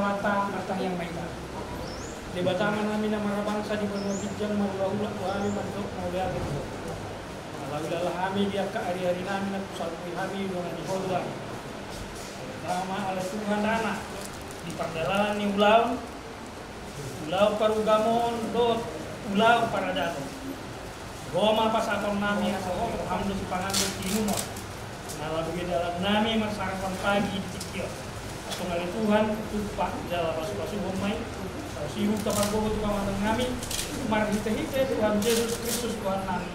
keselamatan matang yang baik. Di batangan kami nama bangsa di benua bijang maulah kami bentuk maulah itu. Alhamdulillah kami dia ke hari-hari kami nak salpui kami dengan dihola. Nama Allah Tuhan dana di perjalanan ni ulau parugamon dot ulau para jatuh. Roma pasakon nami asal hamdu si pangambil tinuno. Nala bagi dalam nami masyarakat pagi di Cikio. Sungai Tuhan tupak jalan pasu-pasu homai. Sihu kapal gogo tukang matang nami. Mari hite Tuhan Yesus Kristus Tuhan nami.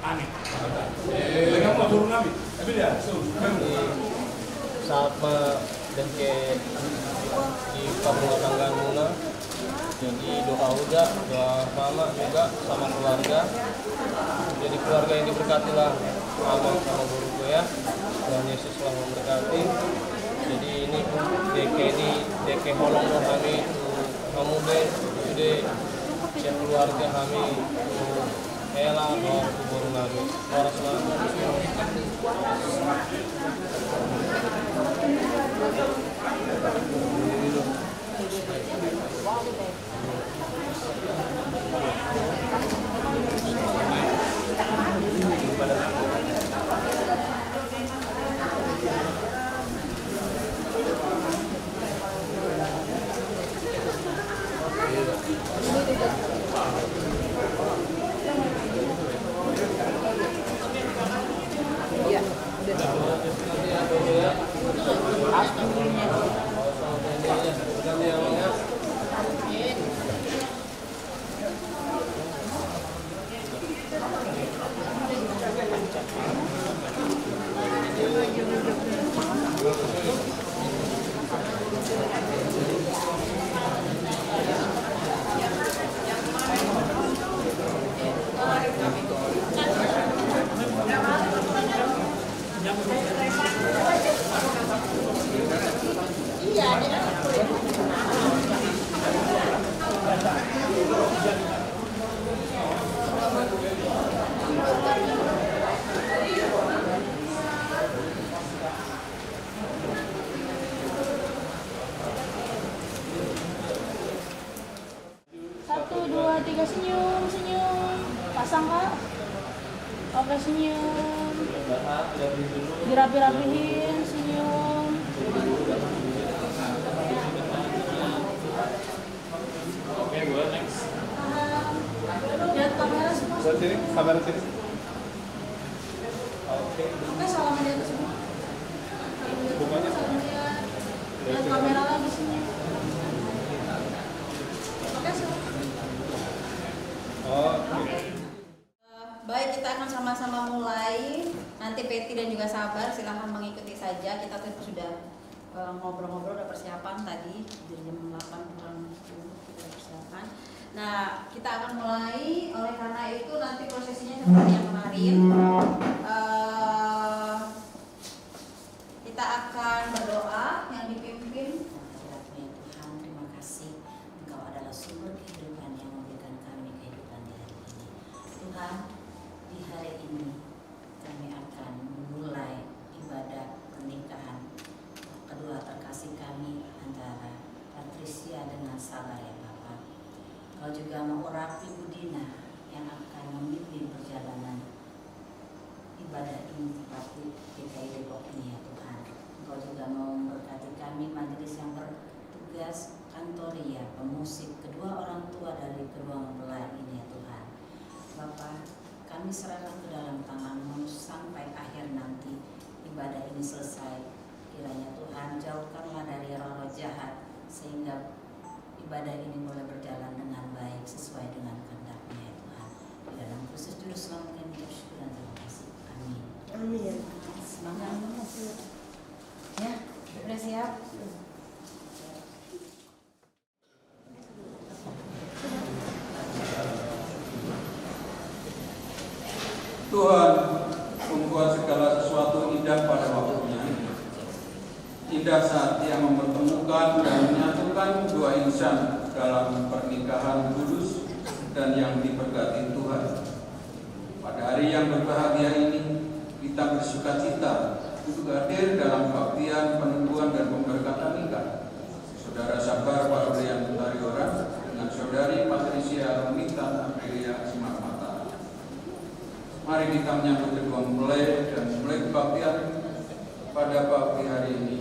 Amin. Dengan apa turun nami? Tapi dia saat dengke di kampung tangga muna. Jadi doa udah, doa mama juga sama keluarga. Jadi keluarga yang diberkatilah mama sama guruku ya. Tuhan Yesus telah memberkati. Jadi ini deke holong kami kamu deh sudah siap keluarga kami Ela doa kubur kami waras nama Oke, senyum. Dirapi-rapihin, senyum. Oke, buat next. Lihat kamera semua. Sini, kamera sini. Oke. Oke, salaman di atas semua. Bukanya. Lihat kamera lagi sini. Oke, Oke. Baik, kita akan sama-sama mulai. Nanti Peti dan juga Sabar silahkan mengikuti saja. Kita tadi sudah ngobrol-ngobrol, udah persiapan tadi dari jam 8 kurang 10 kita persiapan. Nah, kita akan mulai. Oleh karena itu nanti prosesinya seperti yang kemarin. Kita akan berdoa yang dipimpin. Tuhan, terima kasih. Engkau adalah sumber kehidupan yang memberikan kami kehidupan di hari ini. Tuhan, di hari ini kami akan memulai ibadah pernikahan kedua terkasih kami antara Patricia dengan Sabar ya Bapak. Kau juga mengurapi Budina yang akan memimpin perjalanan ibadah ini seperti GKI Depok ini ya Tuhan. Engkau juga mau memberkati kami majelis yang bertugas kantoria, pemusik, kedua orang tua dari kedua mempelai ini ya Tuhan. Bapak, kami serahkan ke dalam tangan-Mu sampai akhir nanti ibadah ini selesai. Kiranya Tuhan jauhkanlah dari roh-roh jahat sehingga ibadah ini boleh berjalan dengan baik sesuai dengan kehendak-Mu ya Tuhan. Di dalam Kristus Juru Selamat kami bersyukur dan terima kasih. Amin. Amin. Semangat. Ya, sudah siap? Tuhan membuat segala sesuatu indah pada waktunya. Indah saat Dia mempertemukan dan menyatukan dua insan dalam pernikahan kudus dan yang diberkati Tuhan. Pada hari yang berbahagia ini, kita bersukacita untuk hadir dalam kebaktian peneguhan dan pemberkatan nikah saudara Mari kita menyambut kedua mempelai dan mulai kebaktian pada pagi hari ini.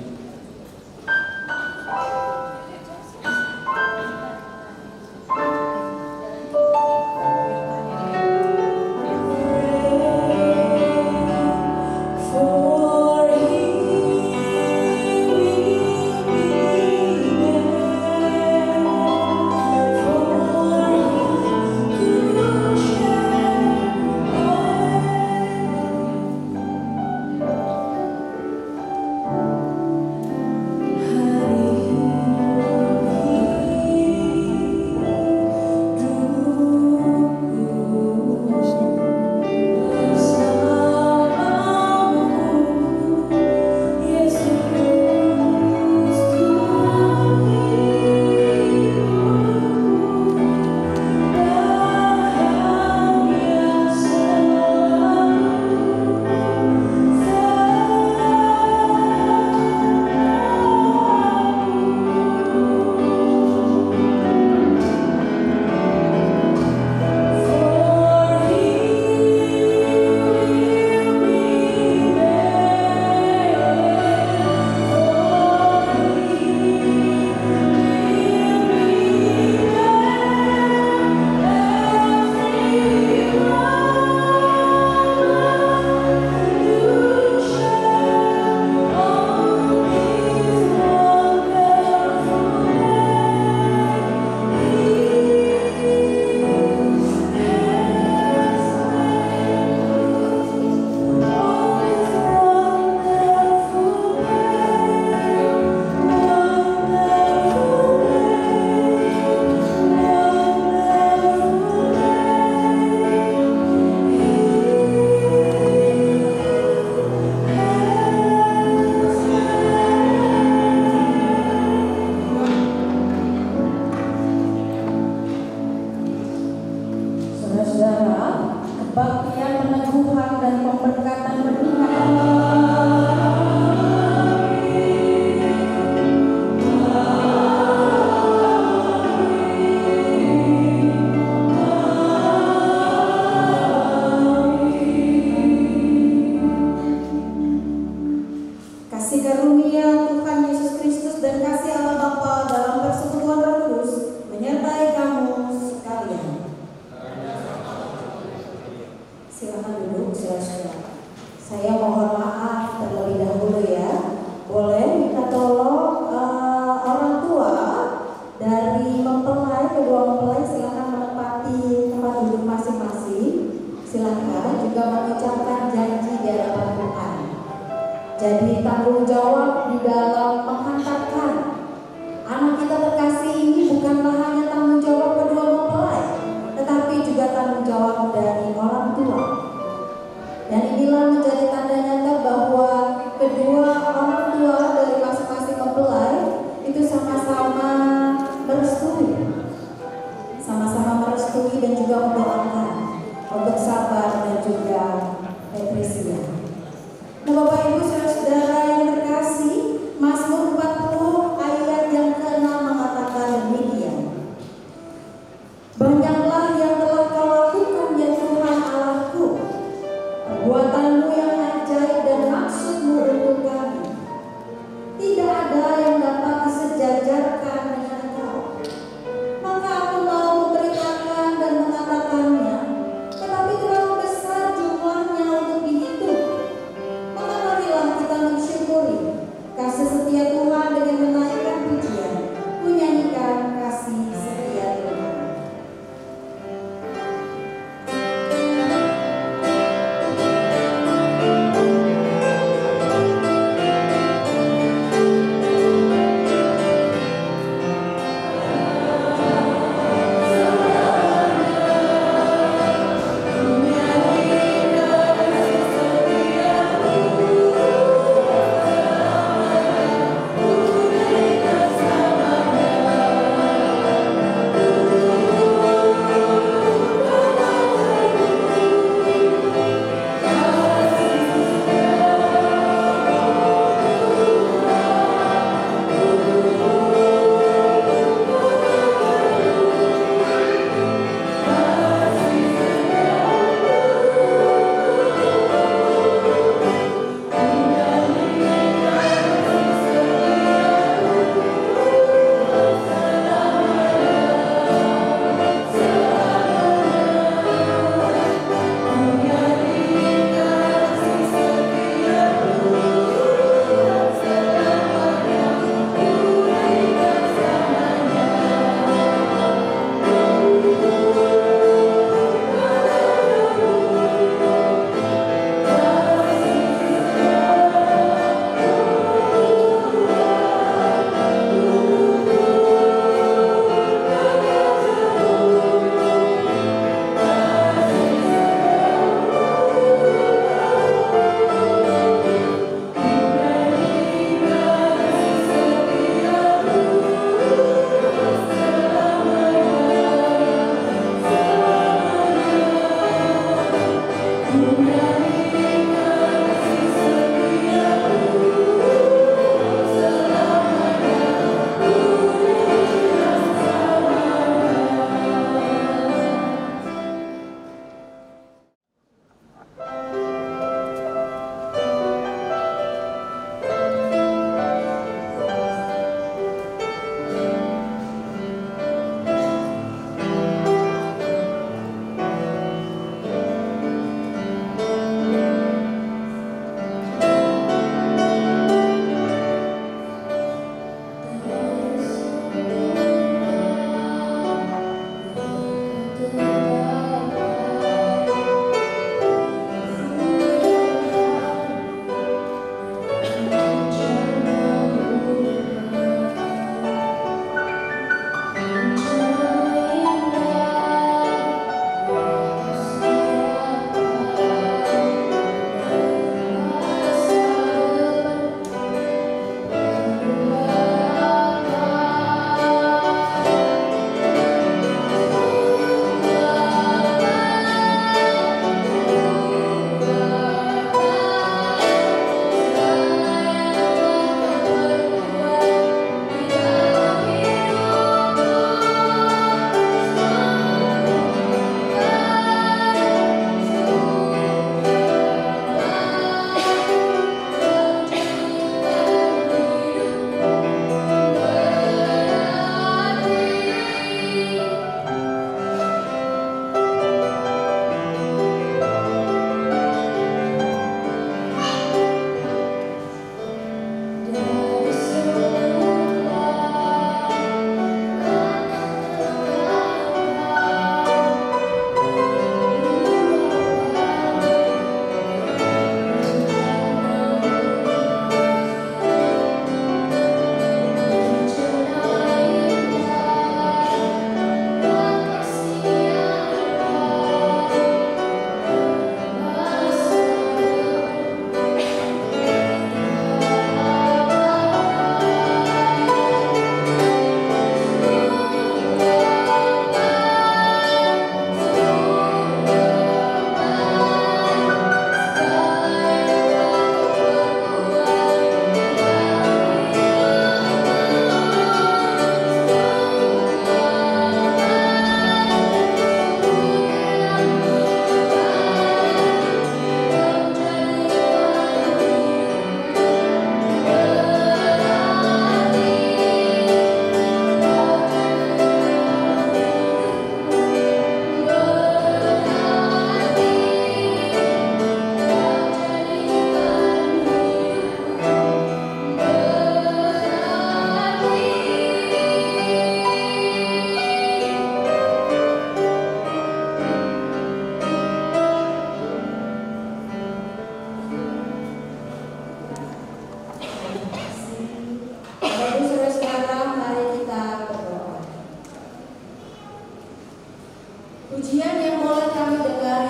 Jadi tanggung jawab di dalam menghantarkan anak kita terkasih ini bukanlah hanya tanggung jawab kedua mempelai, tetapi juga tanggung jawab dari orang tua. Dan inilah menjadi tanda nyata bahwa kedua orang tua dari masing-masing mempelai itu sama-sama merestui, dan juga mendoakan untuk sabar dan juga depresi. Nah, Bapak Ibu saudara yang terkasih, Mazmur 40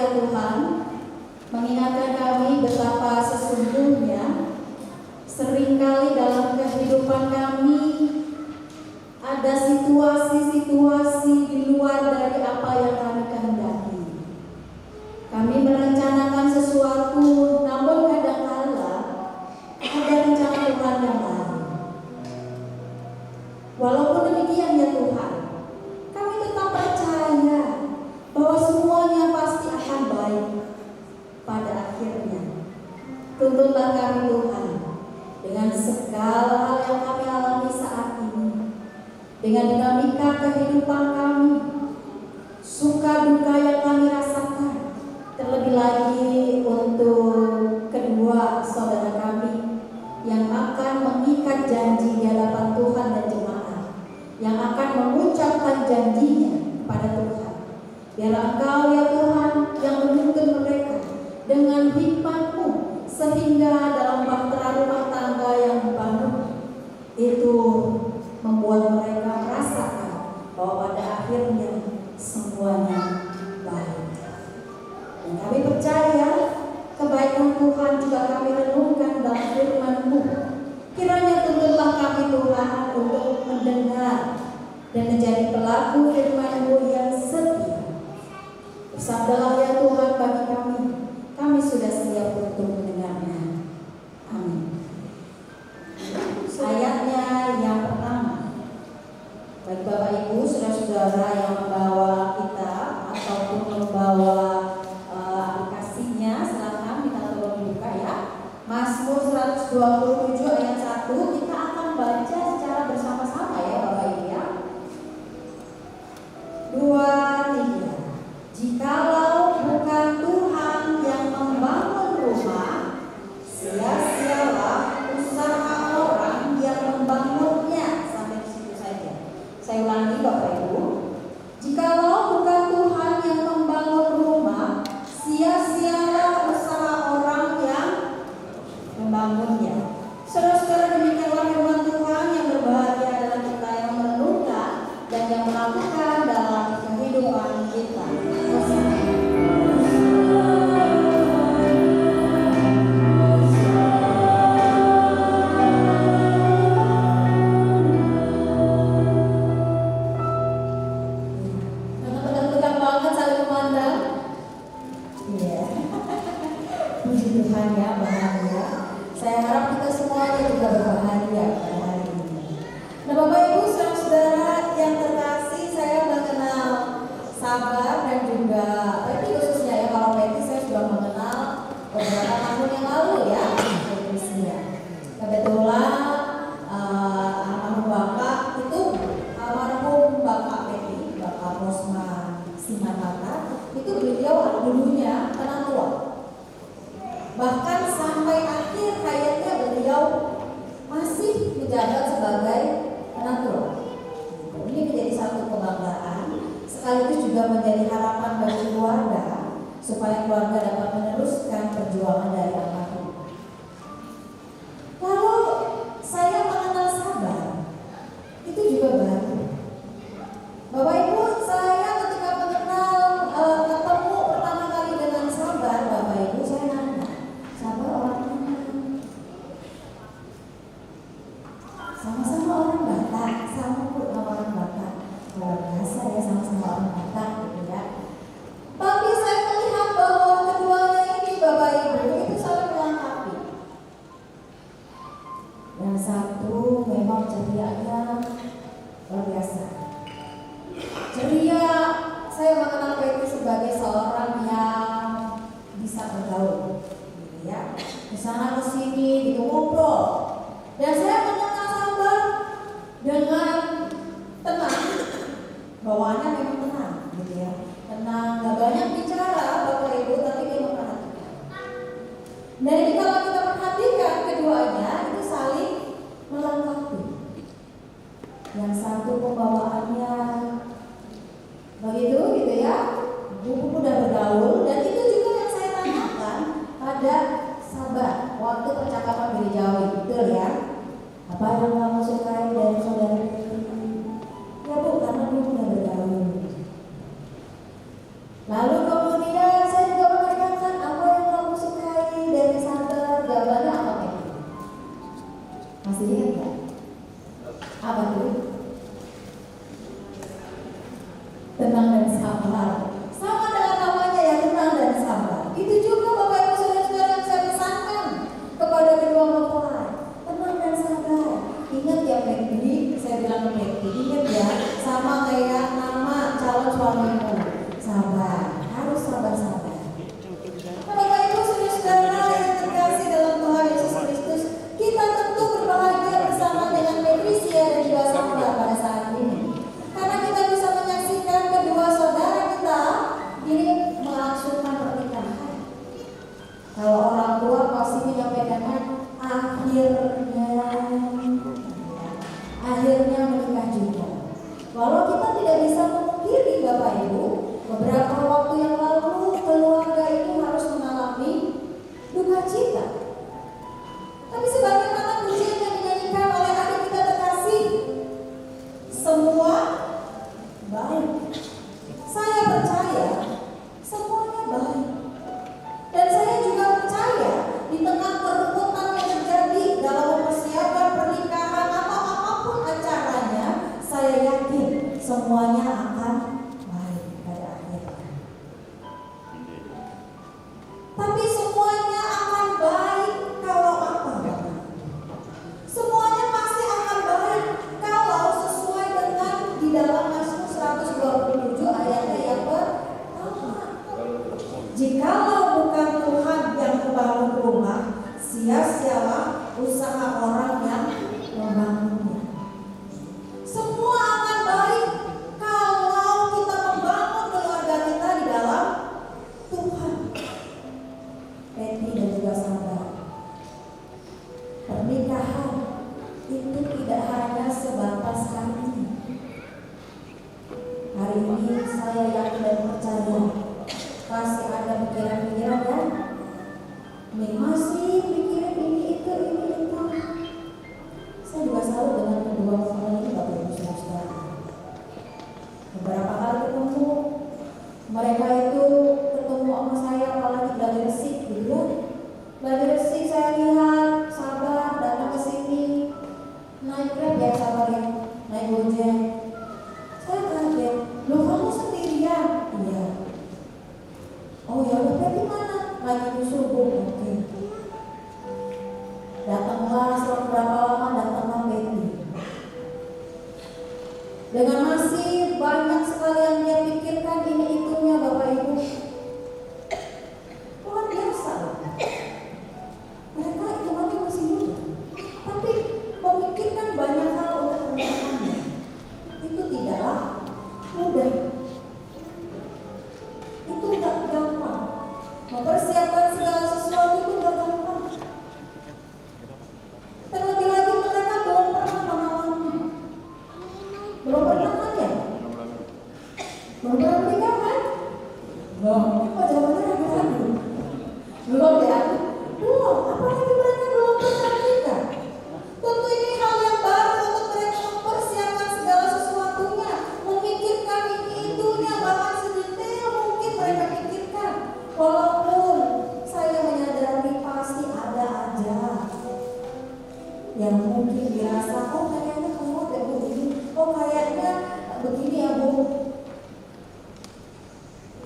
ya Tuhan, mengingatkan kami betapa sesungguhnya seringkali dalam kehidupan kami ada situasi-situasi di luar dari apa yang kami kehendaki. Kami merencanakan sesuatu, namun kadang-kala ada rencana Tuhan yang lain. Walaupun demikian ya Tuhan, kami tetap percaya bahwa semuanya pasti akan baik pada akhirnya. Tuntunlah kami Tuhan dengan segala hal yang kami alami saat ini, dengan dinamika kehidupan kami, suka duka yang kami rasakan, terlebih lagi untuk kedua saudara kami yang akan mengikat janji di hadapan Tuhan dan jemaat, yang akan mengucapkan janjinya pada Tuhan. Biarlah Engkau ya Tuhan yang menuntun mereka dengan hikmat-Mu, sehingga dalam bahtera rumah tangga yang dibangun itu membuat mereka merasakan bahwa pada akhirnya semuanya baik. Dan kami percaya kebaikan Tuhan juga kami renungkan dalam firman-Mu. Kiranya tuntunlah kami Tuhan untuk mendengar dan menjadi pelaku firman-Mu yang setia. Bersabdalah ya Tuhan bagi kami sudah siap untuk mendengarnya. Amin. Ayatnya yang pertama, bagi Bapak Ibu, saudara-saudara yang membawa kita ataupun membawa aplikasinya, silakan kita tolong dibuka ya. Mazmur 127 ayat 1, kita akan baca secara bersama-sama ya Bapak Ibu ya. 2, 3. Jikalau bukan Tuhan yang membangun rumah, sia-sialah usaha orang yang membangunnya. Sampai di situ saja. Saya ulangi Bapak Ibu. Jikalau bukan Tuhan yang membangun rumah, sia-sialah usaha orang yang membangunnya. Saudara-saudara, demikianlah firman Tuhan yang berbahagia adalah kita yang merenungkan dan yang melakukan dalam kehidupan kita. Tuhan ya, bahagia. Saya harap kita semuanya juga berbahagia pada hari ini. Nah Bapak Ibu, saudara-saudara yang terkasih, saya mengenal Sabar dan juga Peti khususnya ya. Kalau Peti saya sudah mengenal beberapa tahun yang lalu ya. Kebetulan almarhum Bapak itu almarhum Bapak Peti, Bapak Rosma Simanata, itu beliau dulunya penatua. Bahkan sampai akhir hayatnya beliau masih menjabat sebagai penatua. Ini menjadi satu kebanggaan, sekaligus juga menjadi harapan bagi keluarga supaya keluarga dapat meneruskan perjuangan dari almarhum. Lalu saya mengenal Sabar, itu juga baru. Bapak Ibu, saya ketika mengenal ketemu pertama kali dengan Sabar, Bapak Ibu, saya nanya, Sabar orang mana? Sama-sama orang Batak, sama orang Batak. Luar biasa ya, sama-sama orang Batak gitu ya. Tapi saya melihat bahwa keduanya ini Bapak Ibu itu saling melengkapi. Yang satu memang cerianya luar biasa. Ceria, saya mengenal Peti sebagai seorang yang bisa bergaul, gitu ya. Di sana ke sini gitu ngobrol. Dan saya mengenal Sabar dengan tenang, bawaannya memang tenang, gitu ya. Tenang, nggak banyak bicara Bapak Ibu, tapi dia memperhatikan. Dan ini kalau kita perhatikan keduanya itu saling melengkapi. Yang satu pembawaannya begitu gitu ya, buku udah bergaul, dan itu juga yang saya tanyakan pada Sabar waktu percakapan gerejawi, betul ya? Apa yang kamu sukai dari saudara? Ya Bu, karena dia udah bergaul. semua baik. Saya percaya semuanya baik. Dan saya juga percaya di tengah kerukutan yang terjadi dalam mempersiapkan pernikahan atau apapun acaranya, saya yakin semuanya akan baik pada akhirnya. Tapi semuanya akan baik kalau apa? Semuanya pasti akan baik kalau sesuai dengan di dalam Mazmur 127 ayatnya yang pertama. Jikalau bukan Tuhan yang membangun rumah, sia-sialah usaha orang yang membangunnya. Semua akan baik kalau kita membangun keluarga kita di dalam Tuhan. Penny dan juga sahabat, pernikahan itu tidak hanya sebatas kali ini. Hari ini saya yakin dan percaya pasti ada pikiran-pikiran kan? Nih masih mikirin ini itu. Saya juga selalu dengan kedua orang ini Bapak Ibu Saudara. Beberapa kali ketemu, mereka itu ketemu sama saya apalagi lagi resik gitu ya. Lagi resik saya lihat sabar datang ke sini naik Grab ya sabar ya, naik Gojek. Saya kaget, loh kamu sendirian? Iya. Oh ya udah di mana? Lagi nyusul Bu. Oke. Datanglah setelah berapa lama datanglah Betty. Dengan masih banyak sekali yang dia pikirkan ini itunya Bapak Ibu. Luar biasa. Mereka itu masih muda, tapi memikirkan banyak hal untuk pernikahannya. Itu tidaklah mudah. Itu tidak gampang. Mempersiapkan segala sesuatu itu tidak gampang. Terlebih lagi mereka belum pernah mengalami. Belum pernah kan ya? Belum pernah menikah kan? Belum. Kok jawabannya ragu-ragu? Belum ya? Belum. Apalagi mereka belum pernah menikah. Tentu ini hal yang baru untuk mereka mempersiapkan segala sesuatunya, memikirkan ini itunya, bahkan sedetail mungkin mereka pikirkan. Walaupun saya menyadari pasti ada aja yang mungkin dirasa, oh kayaknya kamu udah begini, oh kayaknya begini ya Bu.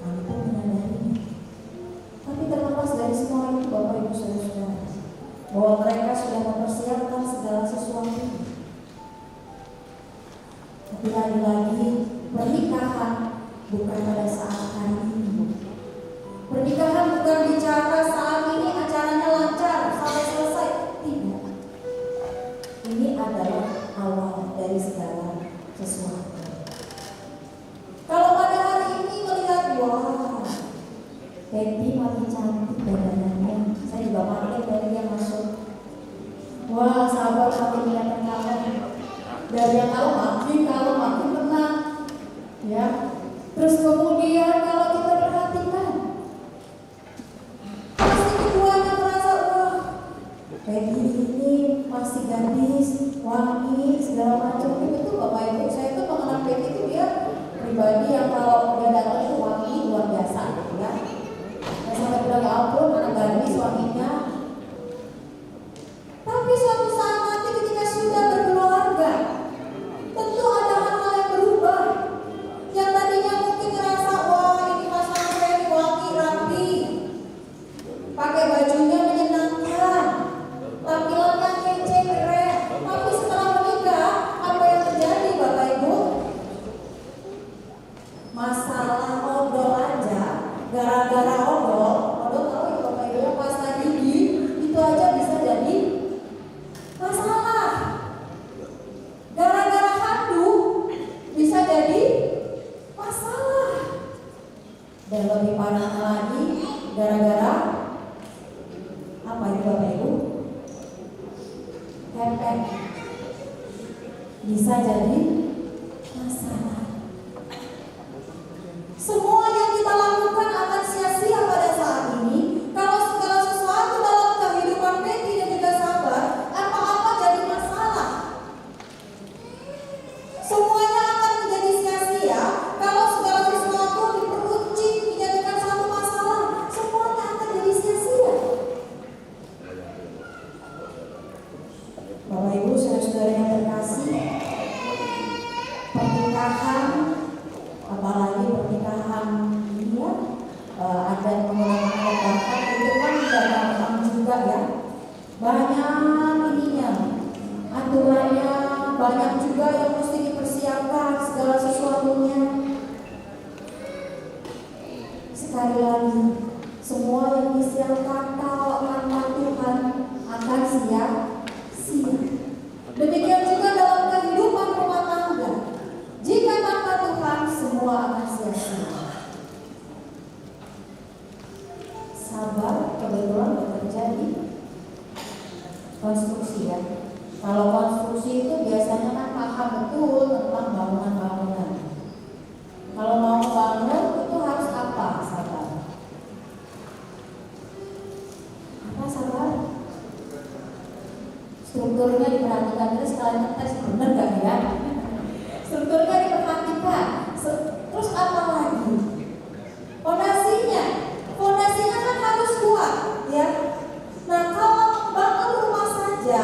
Kami pun menyadarinya. Tapi terlepas dari semua itu Bapak Ibu Saudara, bahwa mereka sudah mempersiapkan segala sesuatu. Tapi lagi-lagi pernikahan bukan pada saat hari ini. Pernikahan bukan bicara saat ini acaranya lancar sampai selesai. Tidak. Ini adalah awal dari segala sesuatu. Kalau pada hari ini melihat, wah, Betty makin cantik badannya. Saya juga makin dari dia masuk. Wah, sahabat makin kelihatan kalem. Dari yang kalau makin tenang. Ya. Terus kemudian kalau kita perhatikan, pasti keduanya merasa, wah, Betty ini masih gadis, wangi, segala macam. Itu Bapak Ibu, saya itu mengenal Betty itu dia pribadi yang kalau dia datang itu wangi luar biasa, ya. Saya sampai bilang ya ampun, anak gadis wanginya. Tapi suatu saat nanti ketika sudah berkeluarga, tentu ada hal-hal yang berubah. Yang tadinya mungkin ngerasa, wah ini pasangan saya ini wangi, rapi, pakai bajunya menyenangkan, tampilannya kece, keren. Tapi setelah menikah, apa yang terjadi Bapak Ibu? Masalah odol aja, gara-gara odol tahu ya Bapak Ibu, pasta gigi itu aja bisa jadi masalah. Gara-gara handuk bisa jadi masalah. Dan lebih parahnya lagi, gara-gara apa itu Bapak Ibu? Pepek bisa jadi masalah. Semua yang kita lakukan akan sia-sia pada saat ini kalau segala sesuatu dalam kehidupan Betty dan juga sahabat apa-apa jadi masalah. Semuanya ada menggunakan alat bakar itu kan tidak gampang juga ya. Banyak ininya, aturannya banyak juga yang mesti dipersiapkan segala sesuatunya. Sekali lagi, semua yang disiapkan kalau tanpa Tuhan akan sia-sia. Demikian juga dalam kehidupan rumah tangga. Jika tanpa Tuhan semua akan sia-sia. Sabar kebetulan bekerja di konstruksi ya. Kalau konstruksi itu biasanya kan paham betul tentang bangunan-bangunan. Kalau mau bangun itu harus apa? Sabar. Apa sabar? Strukturnya diperhatikan terus sekalian ngetes bener gak ya? Strukturnya diperhatikan. Terus apa lagi? Fondasinya kan harus kuat, ya. Nah kalau bangun rumah saja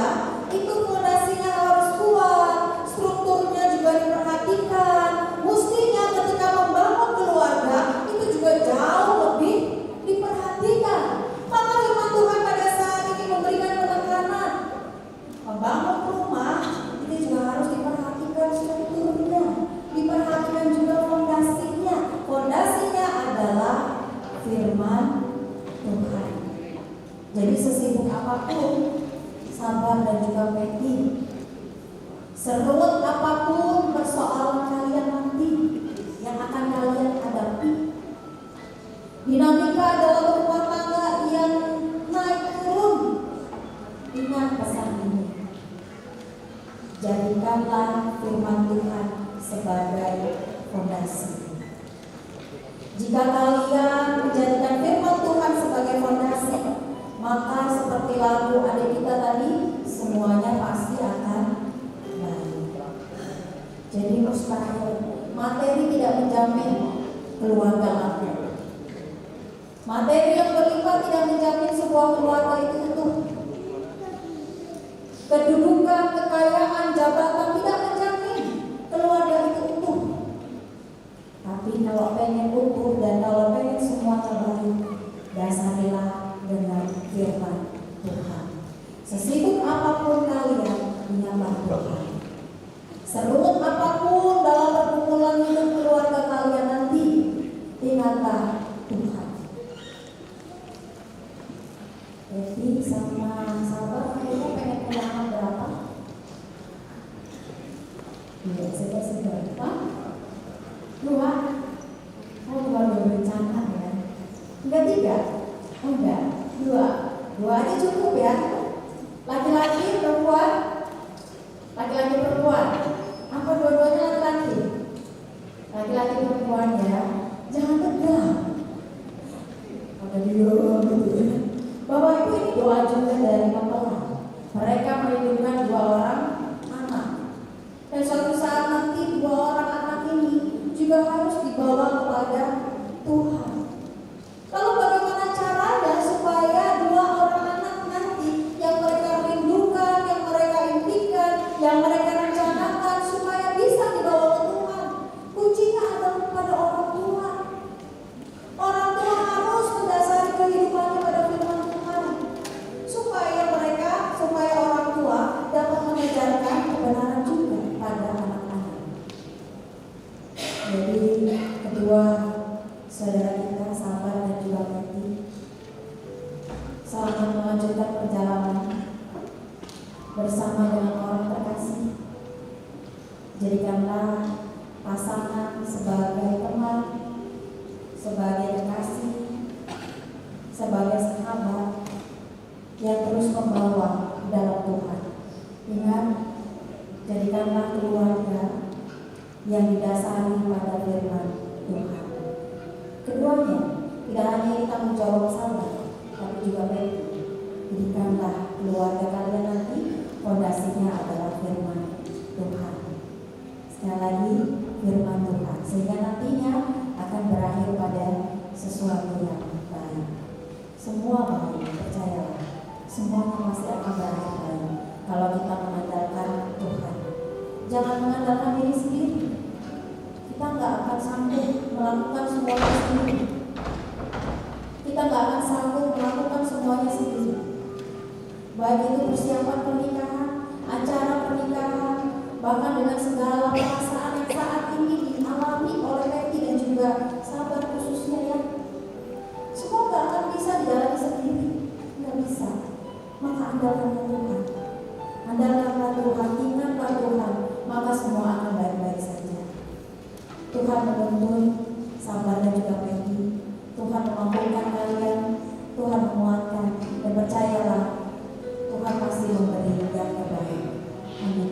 itu fondasinya harus kuat, strukturnya juga diperhatikan. Mestinya ketika membangun keluarga itu juga jauh lebih diperhatikan. Maka firman Tuhan pada saat ini memberikan penekanan. Membangun rumah itu juga harus diperhatikan strukturnya, diperhatikan juga fondasinya. Fondasinya adalah firman Tuhan. Jadi sesibuk apapun Sabar dan juga Peti, serumit apapun persoalan kalian nanti yang akan kalian hadapi, dinamika dalam rumah tangga yang naik turun, ingat pesan ini. Jadikanlah firman Tuhan sebagai fondasi. Jika kalian menjadikan firman Tuhan sebagai fondasi, maka seperti lagu adik kita tadi, semuanya pasti akan baik. Jadi mustahil, materi tidak menjamin keluarga langgeng. Materi yang berlimpah tidak menjamin sebuah keluarga itu utuh. Kedudukan, kekayaan, jabatan tidak menjamin keluarga itu utuh. Tapi kalau pengen utuh dan kalau pengen semuanya baik, dasarilah dengan firman Tuhan. Sesibuk apapun kalian, ingatlah Tuhan. Serumit apapun dalam pergumulan hidup keluarga kalian nanti, ingatlah Tuhan. Jadi sama sahabat, kamu pengen punya anak berapa? Iya, sudah berapa? 2. Oh, baru berencana ya. Enggak 3? Oh, enggak. 2 aja cukup ya. Laki-laki, perempuan. Laki-laki, perempuan. Apa dua-duanya laki-laki? Laki-laki, perempuan ya. Jangan tegang. Ada dulu gitu ya. Bapak Ibu, ini doa juga dari mempelai. Mereka melindungi 2 orang anak. Dan suatu saat nanti 2 orang anak ini juga harus dibawa kepada Tuhan. Lalu bagaimana caranya supaya 2 orang anak nanti yang mereka rindukan, yang mereka impikan, yang mereka rencanakan supaya bisa dibawa ke Tuhan? Kuncinya adalah pada orang tua. Orang tua harus mendasari kehidupannya pada firman Tuhan, supaya orang tua dapat mengajarkan kebenaran juga pada anak-anak. Jadi kedua saudara kita Sabar dan juga Peti, selamat melanjutkan perjalanan bersama dengan orang terkasih. Jadikanlah pasangan sebagai teman, sebagai kekasih, sebagai sahabat yang terus membawa dalam Tuhan. Ingat, jadikanlah keluarga yang didasari pada firman Tuhan. Keduanya tidak hanya ini tanggung jawab Sabar, tapi juga Peti. Jadikanlah keluarga kalian nanti fondasinya adalah firman Tuhan. Sekali lagi firman Tuhan, sehingga nantinya akan berakhir pada sesuatu yang baik. Semua baik, percayalah. Semuanya pasti akan berakhir baik kalau kita mengandalkan Tuhan. Jangan mengandalkan diri sendiri. Kita nggak akan sanggup melakukan semuanya sendiri. semuanya sendiri. Baik itu persiapan pernikahan, acara pernikahan, bahkan dengan segala perasaan yang saat ini dialami oleh Peggy dan juga sahabat khususnya ya. Semua gak akan bisa dijalani sendiri, nggak bisa. Maka andalkanlah Tuhan, andalkanlah Tuhan, ingatlah Tuhan, maka semua akan baik-baik saja. Tuhan menuntun sahabat dan juga Peggy, Tuhan memampukan kalian, Tuhan menguatkan, dan percayalah Tuhan pasti memberi yang terbaik. Amin.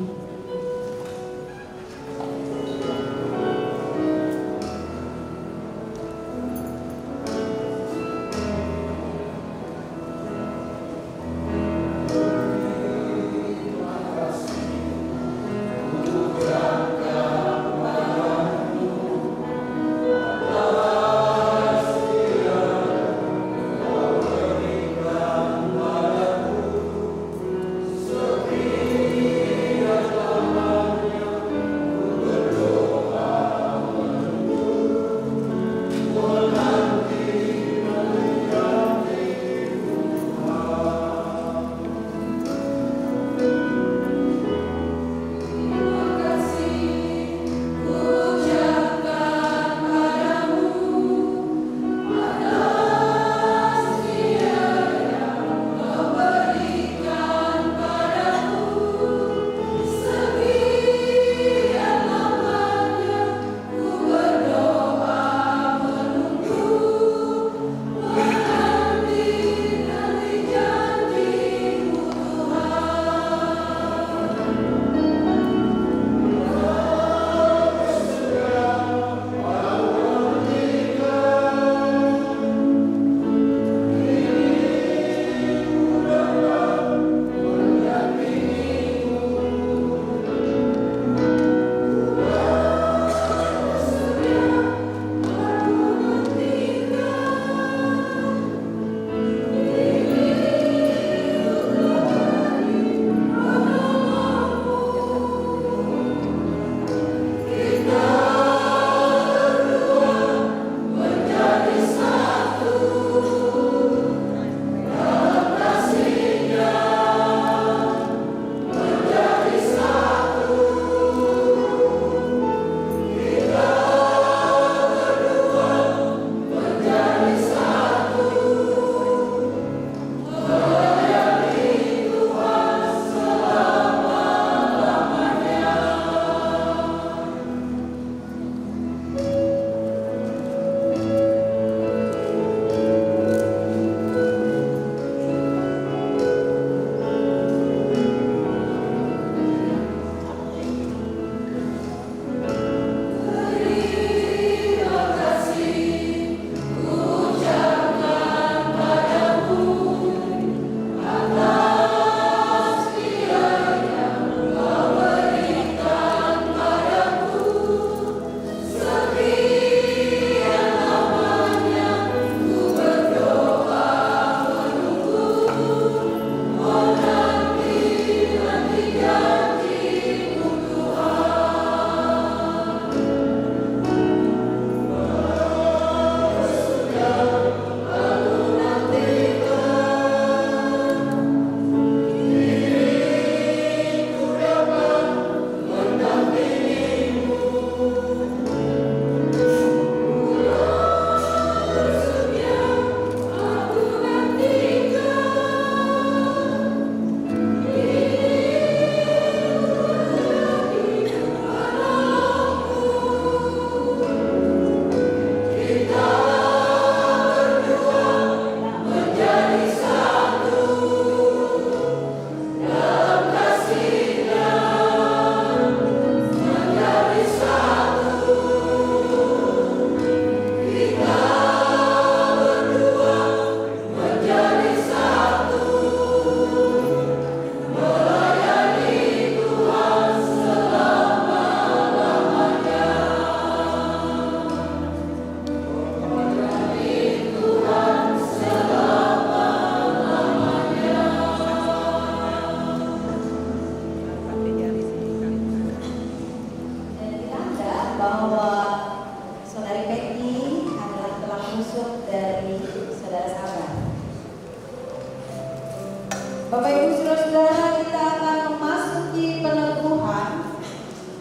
Saudara, kita akan memasuki peneguhan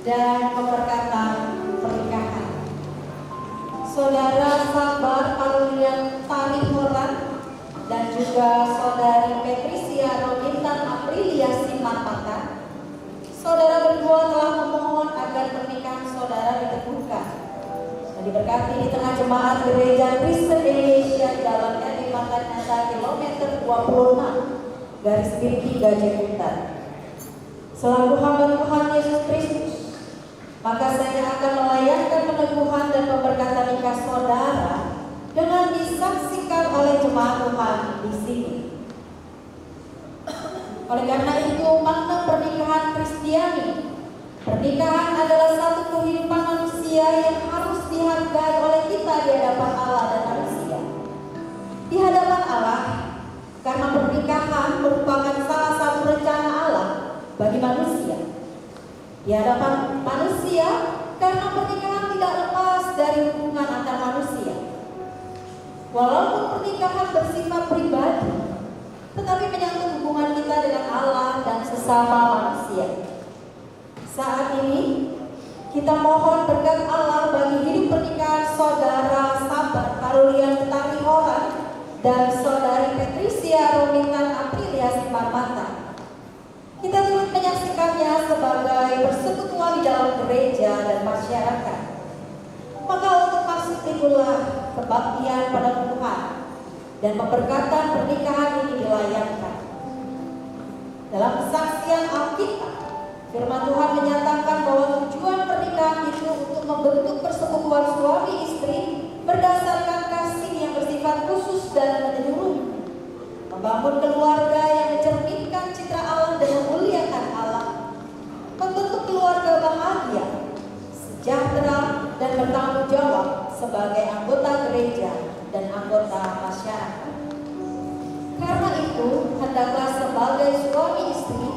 dan pemberkatan pernikahan. Saudara Sabar Parulian Tarihoran dan juga Saudari Patricia Rogintan Aprilia Simanpatan, saudara berdua telah memohon agar pernikahan saudara diteguhkan dan diberkati di tengah jemaat Gereja Kristen Indonesia di Jalan RI Matan Nyata kilometer 26 garis miring Gajah Hutan. Selaku hamba Tuhan Yesus Kristus, maka saya akan melayangkan peneguhan dan pemberkatan nikah saudara dengan disaksikan oleh jemaat Tuhan di sini. Oleh karena itu, makna pernikahan Kristiani, pernikahan adalah satu kehidupan manusia yang harus dihargai oleh kita di hadapan Allah dan manusia. Di hadapan Allah, karena pernikahan merupakan salah satu rencana Allah bagi manusia. Di hadapan manusia, karena pernikahan tidak lepas dari hubungan antar manusia. Walaupun pernikahan bersifat pribadi, tetapi menyangkut hubungan kita dengan Allah dan sesama manusia. Saat ini, kita mohon berkat Allah bagi hidup pernikahan saudara Sabar Parulian Tarihoran dan saudari Patricia Rogintan Aprilia Simanpatan. Kita turut menyaksikannya sebagai persekutuan di dalam gereja dan masyarakat. Maka untuk maksud itulah kebaktian pada Tuhan dan pemberkatan pernikahan ini dilayangkan. Dalam kesaksian Alkitab, firman Tuhan menyatakan bahwa tujuan pernikahan itu untuk membentuk persekutuan suami istri berdasarkan kasih yang bersifat khusus dan menyeluruh, membangun keluarga yang mencerminkan citra Allah dan memuliakan Allah, membentuk keluarga bahagia, sejahtera dan bertanggung jawab sebagai anggota gereja dan anggota masyarakat. Karena itu, hendaklah sebagai suami istri,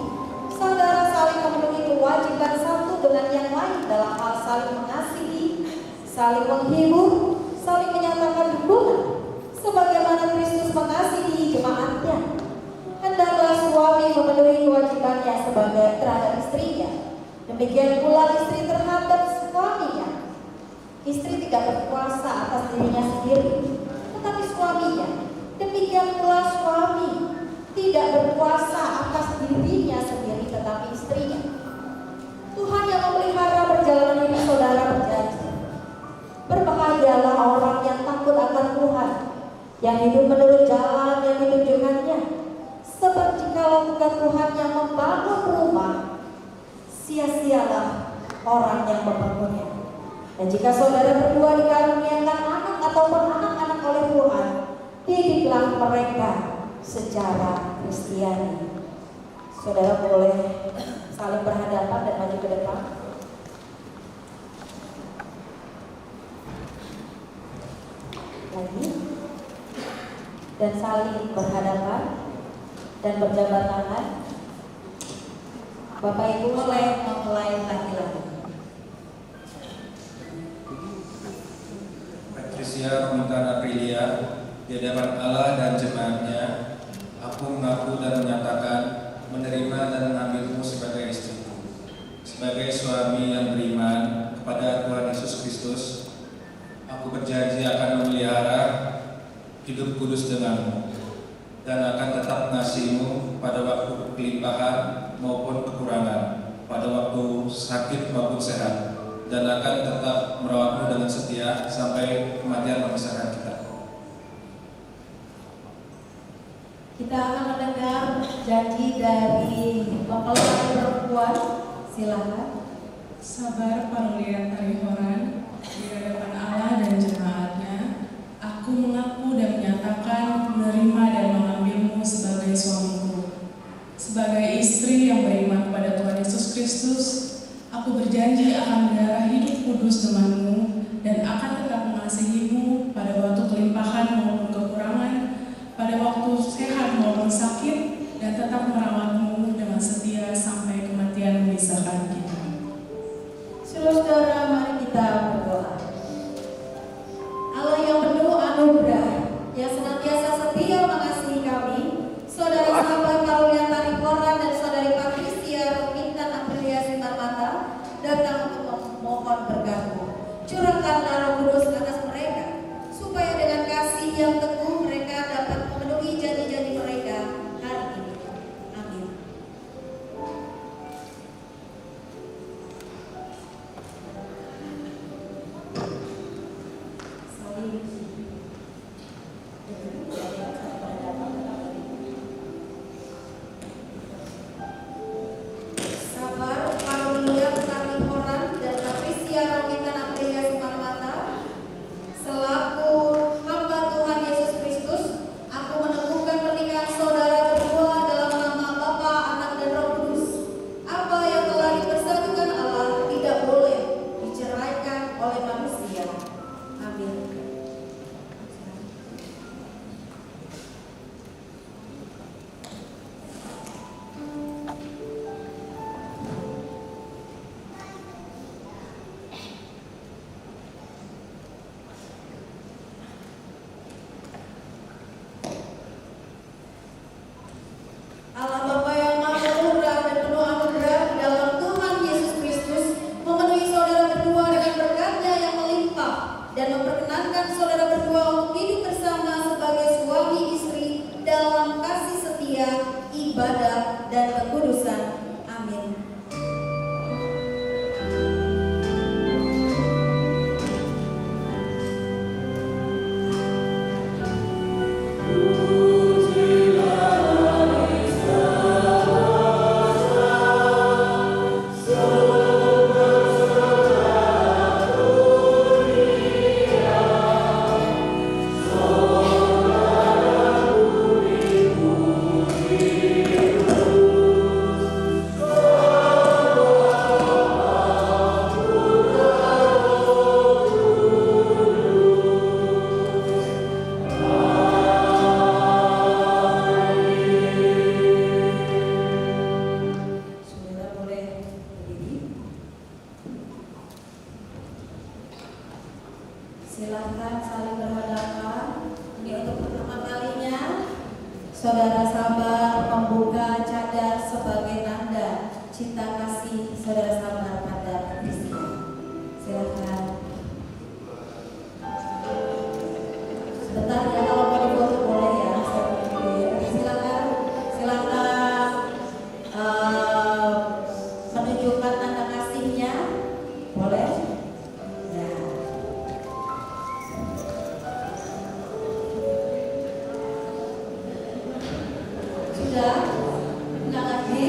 saudara saling memenuhi kewajiban satu dengan yang lain dalam hal saling mengasihi, saling menghibur, saling menyatakan dukungan, sebagaimana Kristus mengasihi jemaatnya. Hendaklah suami memenuhi kewajibannya sebagai terhadap istrinya, demikian pula istri terhadap suaminya. Istri tidak berkuasa atas dirinya sendiri, tetapi suaminya. Demikian pula suami tidak berkuasa atas dirinya sendiri, tetapi istrinya. Tuhan yang memelihara perjalanan ini saudara berjanji, berbahagialah orang yang takut akan Tuhan, yang hidup menurut jalan yang ditunjukkannya. Sebab jikalau bukan Tuhan yang membangun rumah, sia-sialah orang yang membangunnya. Dan jika saudara berdua dikaruniakan anak ataupun anak-anak oleh Tuhan, didiklah mereka secara Kristiani. Saudara boleh saling berhadapan dan maju ke depan. Lagi. Dan saling berhadapan dan berjabat tangan. Bapak Ibu mulai mempelai laki-laki. Patricia Rogintan Aprilia, di hadapan Allah dan jemaatnya, aku mengaku dan menyatakan menerima dan mengambilmu sebagai istriku, sebagai suami yang beriman kepada Tuhan Yesus Kristus. Aku berjanji akan memelihara hidup kudus denganmu dan akan tetap mengasihimu pada waktu kelimpahan maupun kekurangan, pada waktu sakit maupun sehat, dan akan tetap merawatmu dengan setia sampai kematian memisahkan kita. Kita akan mendengar janji dari mempelai perempuan. Silakan. Sabar Parulian Tarihoran, di hadapan Allah dan jemaatnya, aku mengaku dan menyatakan menerima dan mengambilmu sebagai suamiku, sebagai istri yang beriman kepada Tuhan Yesus Kristus. Aku berjanji akan memelihara hidup kudus denganmu dan akan tetap mengasihimu pada waktu kelimpahan maupun kekurangan, pada waktu sehat maupun sakit, dan tetap merawatmu dengan setia sampai kematian memisahkan kita. Saudara, mari kita berdoa. Allah yang penuh anugerah, yang senantiasa setia mengasihi kami, saudara sahabat Parulian Tarihoran dan dan memperkenankan saudara berdua untuk hidup bersama sebagai suami istri dalam kasih setia, ibadah, dan kekudusan. Amin. Silakan saling berhadapan. Ini untuk pertama kalinya saudara sabar membuka cadar sebagai tanda cinta kasih saudara sabar pada Kristus. Silakan. Sebentar ya, kalau mau difoto boleh ya. Silakan, silakan menunjukkan tanda kasihnya, boleh. Enggak lagi?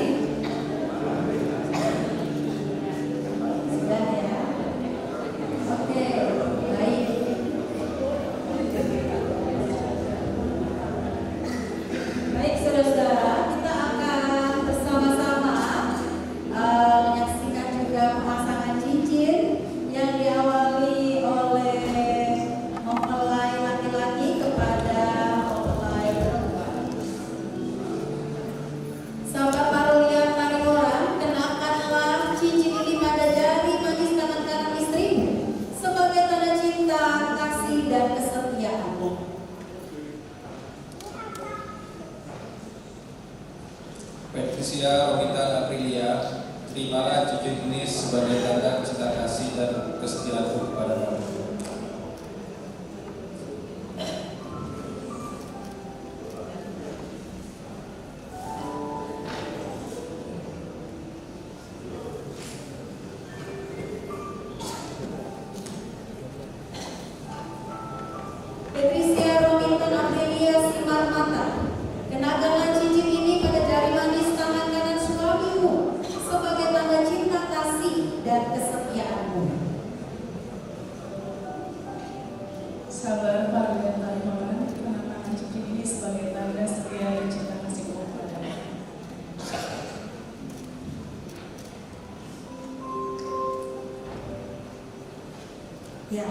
Sudah ya? Oke, baik. Baik saudara-saudara, kita akan bersama-sama menyaksikan juga pemasangan cincin yang diawali oleh mempelai laki-laki kepada mempelai perempuan. Sahabat Parolia Tarihoran, kenakanlah cincin ini pada jari manis tangan kanan istrimu sebagai tanda cinta, kasih, dan kesetiaanmu. Patricia Romita Aprilia, terimalah cincin ini sebagai tanda cinta kasih dan kesetiaanku kepadamu. Patricia Romita Aprilia Simarmata, kenakanlah cincin ini pada jari manis tangan kanan suamimu sebagai tanda cinta, kasih, dan kesetiaanmu. Sabar Parolia Tarihoran, kenakanlah cincin ini sebagai tanda setia dan cinta kasihku kepadamu. Ya,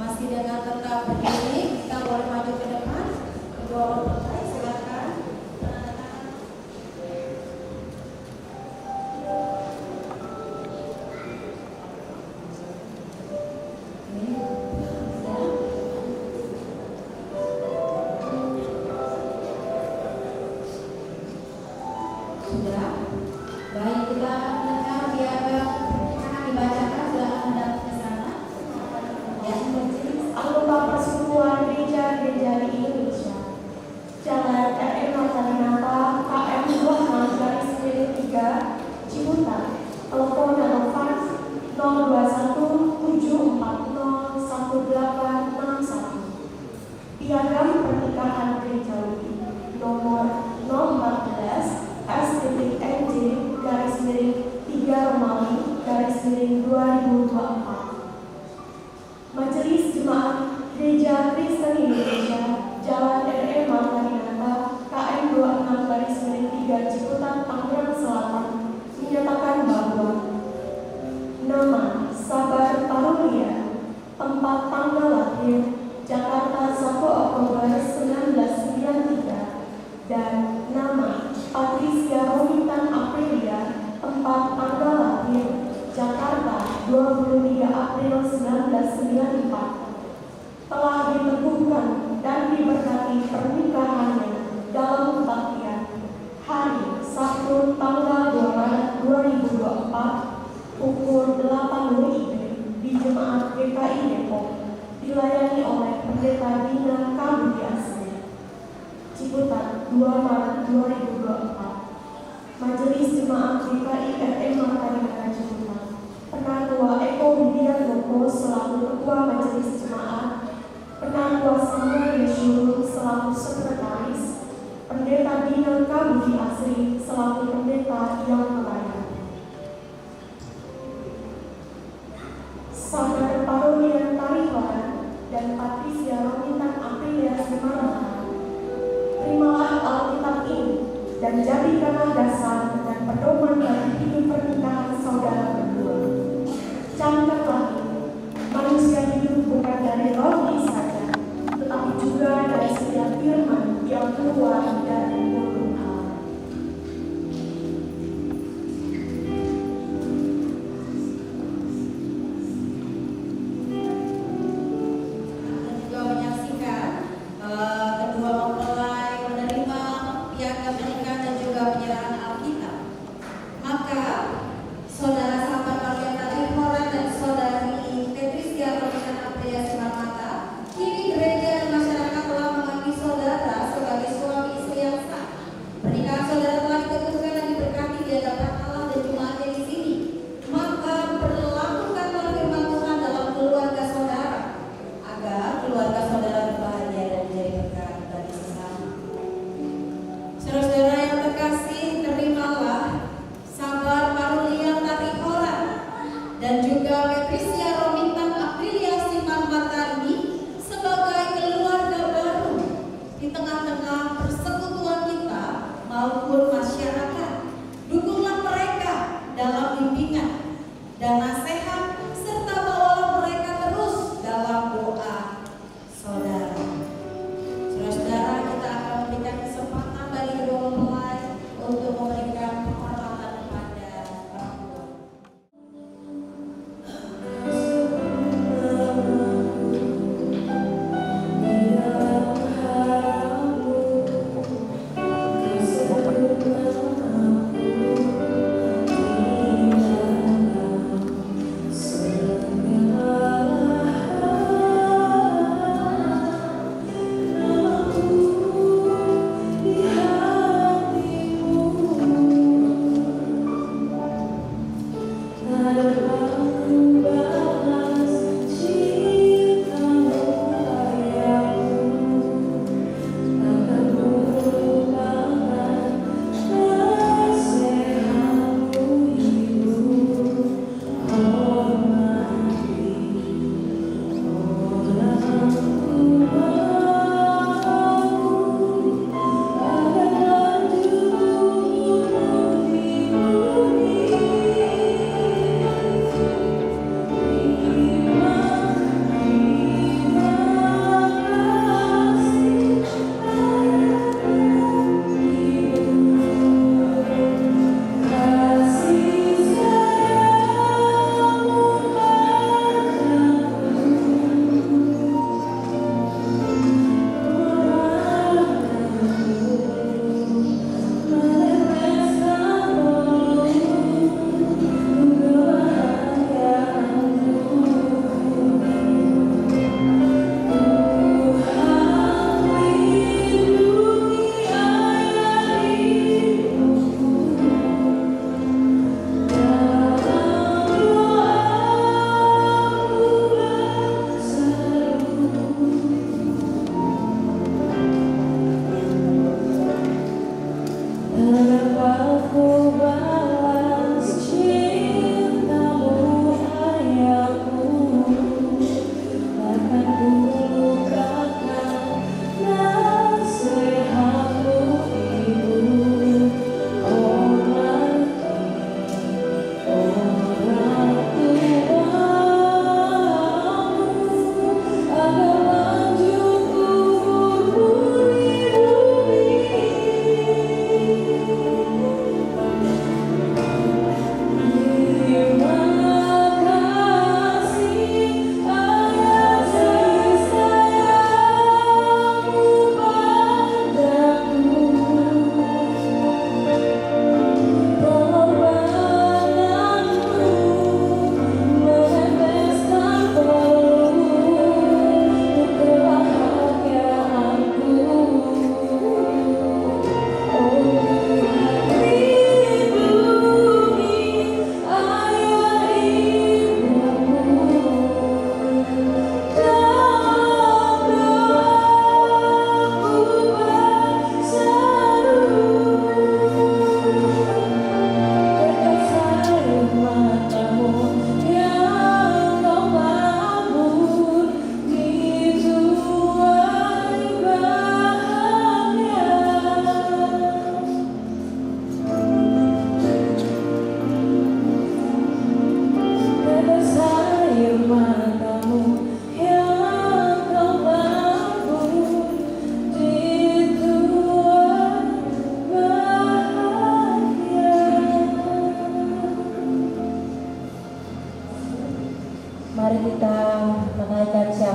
masih dengan tetap berdiri, kita boleh maju ke depan. Kedua mempelai, silakan. Sudah. Baik, kita dengar biar dibacakan, silakan mendapat ke sana. Anggota Persekutuan Gereja-Gereja di Indonesia, Jalan RM Martalinata, KM 26/3, Ciputat, telepon dan fax 021-740-1861, Piagam Pernikahan Gerejawi nomor 014 S.NG-3-2024. Majelis Jemaat Gereja Kristen Indonesia, Jalan RM Martalinata, KM 26/3, Ciputat, Tangerang Selatan, menyatakan bahwa nama Sabar Parolia, tempat tanggal lahir Jakarta 1 Oktober 1993, dan nama Patricia Romita Aprilia, tempat tanggal lahir Jakarta 23 April 1994, telah diteguhkan dan diberkati pernikahannya dalam kebaktian hari Sabtu 2 Maret 2024. Majelis Jemaat GKI RM Martarinegara Ciputat. Penanggung Eko Widian Loko selaku Ketua Majelis Jemaat, Penanggung Samuel Yesyurun selaku Sekretaris, Pendeta Dina Kabudi Asri selaku Pendeta yang Pelayan. Saudara Parolian Tarihoran dan Patricia Romintan Aprilia Semarahan, terimalah Alkitab ini dan jadikanlah dasar dan pedoman bagi hidup pernikahan saudara berdua. Camkanlah ini, manusia hidup bukan dari roti saja, tetapi juga dari setiap firman yang keluar dari mulut Allah.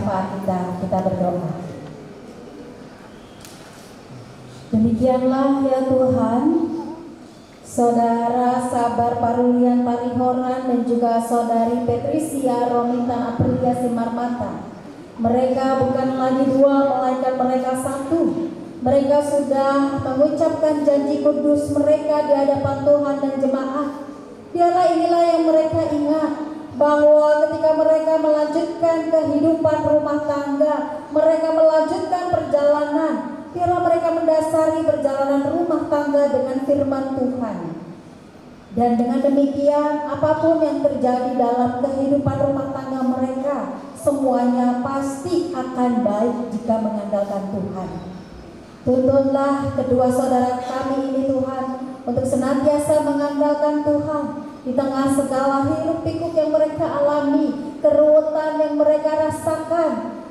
syafaat kita berdoa. Demikianlah ya Tuhan, Saudara Sabar Parulian Tarihoran dan juga Saudari Patricia Romintan Aprilia Simarmata. Mereka bukan lagi dua, melainkan mereka satu. Mereka sudah mengucapkan janji kudus mereka di hadapan Tuhan dan jemaat. Biarlah inilah yang mereka ingat, bahwa ketika mereka melanjutkan kehidupan rumah tangga, mereka melanjutkan perjalanan, biarlah mereka mendasari perjalanan rumah tangga dengan firman Tuhan. Dan dengan demikian, apapun yang terjadi dalam kehidupan rumah tangga mereka, semuanya pasti akan baik jika mengandalkan Tuhan. Tuntunlah kedua saudara kami ini Tuhan, untuk senantiasa mengandalkan Tuhan di tengah segala hiruk pikuk yang mereka alami, keruwetan yang mereka rasakan,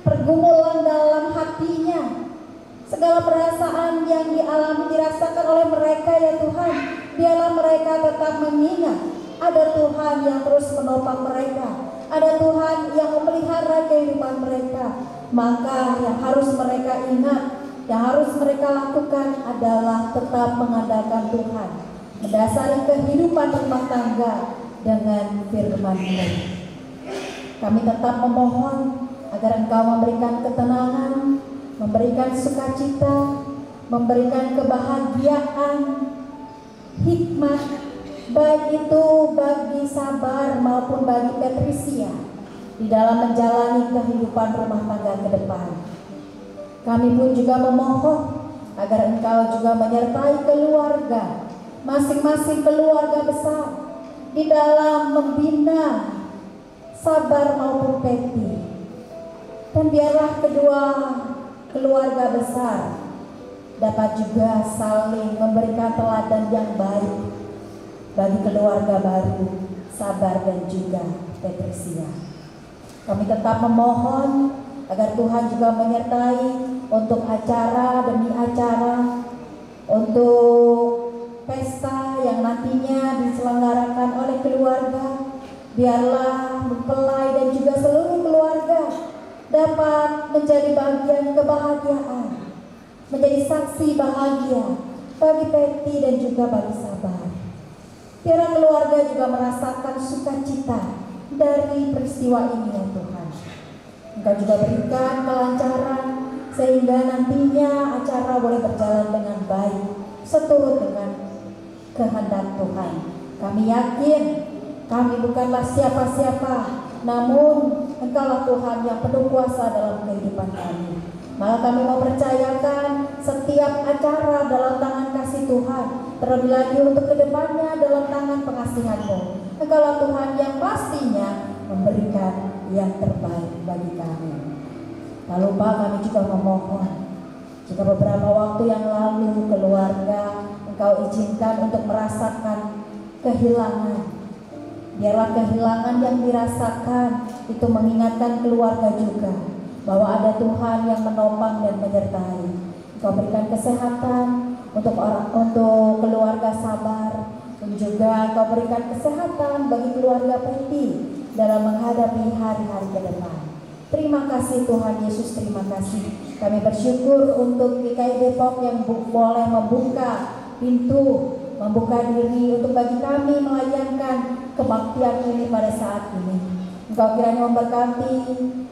pergumulan dalam hatinya, segala perasaan yang dialami dirasakan oleh mereka ya Tuhan. Biarlah mereka tetap mengingat ada Tuhan yang terus menopang mereka, ada Tuhan yang memelihara kehidupan mereka. Maka yang harus mereka ingat, yang harus mereka lakukan adalah tetap mengandalkan Tuhan, mendasari kehidupan rumah tangga dengan firman-Mu. Kami tetap memohon agar Engkau memberikan ketenangan, memberikan sukacita, memberikan kebahagiaan, hikmat, baik itu bagi Sabar maupun bagi Patricia di dalam menjalani kehidupan rumah tangga ke depan. Kami pun juga memohon agar Engkau juga menyertai keluarga, masing-masing keluarga besar di dalam membina Sabar maupun Peti. Dan biarlah kedua keluarga besar dapat juga saling memberikan teladan yang baik bagi keluarga baru Sabar dan juga Patricia. Kami tetap memohon agar Tuhan juga menyertai untuk acara demi acara, untuk pesta yang nantinya diselenggarakan oleh keluarga. Biarlah mempelai dan juga seluruh keluarga dapat menjadi bagian kebahagiaan, menjadi saksi bahagia bagi Peti dan juga bagi Sabar. Biarlah keluarga juga merasakan sukacita dari peristiwa ini ya Tuhan. Engkau juga berikan kelancaran sehingga nantinya acara boleh berjalan dengan baik seturut dengan kehendak Tuhan. Kami yakin kami bukanlah siapa-siapa, namun Engkaulah Tuhan yang penuh kuasa dalam kehidupan kami. Maka kami mau percayakan setiap acara dalam tangan kasih Tuhan, terlebih lagi untuk kedepannya dalam tangan pengasihan-Mu. Engkaulah Tuhan yang pastinya memberikan yang terbaik bagi kami. Tak lupa kami juga memohon, jika beberapa waktu yang lalu keluarga Engkau izinkan untuk merasakan kehilangan, biarlah kehilangan yang dirasakan itu mengingatkan keluarga juga bahwa ada Tuhan yang menopang dan menyertai. Engkau berikan kesehatan untuk keluarga Sabar, dan juga Engkau berikan kesehatan bagi keluarga Peti dalam menghadapi hari-hari ke depan. Terima kasih Tuhan Yesus, terima kasih. Kami bersyukur untuk GKI Depok yang boleh membuka pintu, membuka diri untuk bagi kami melayankan kebaktian ini pada saat ini. Engkau kiranya memberkati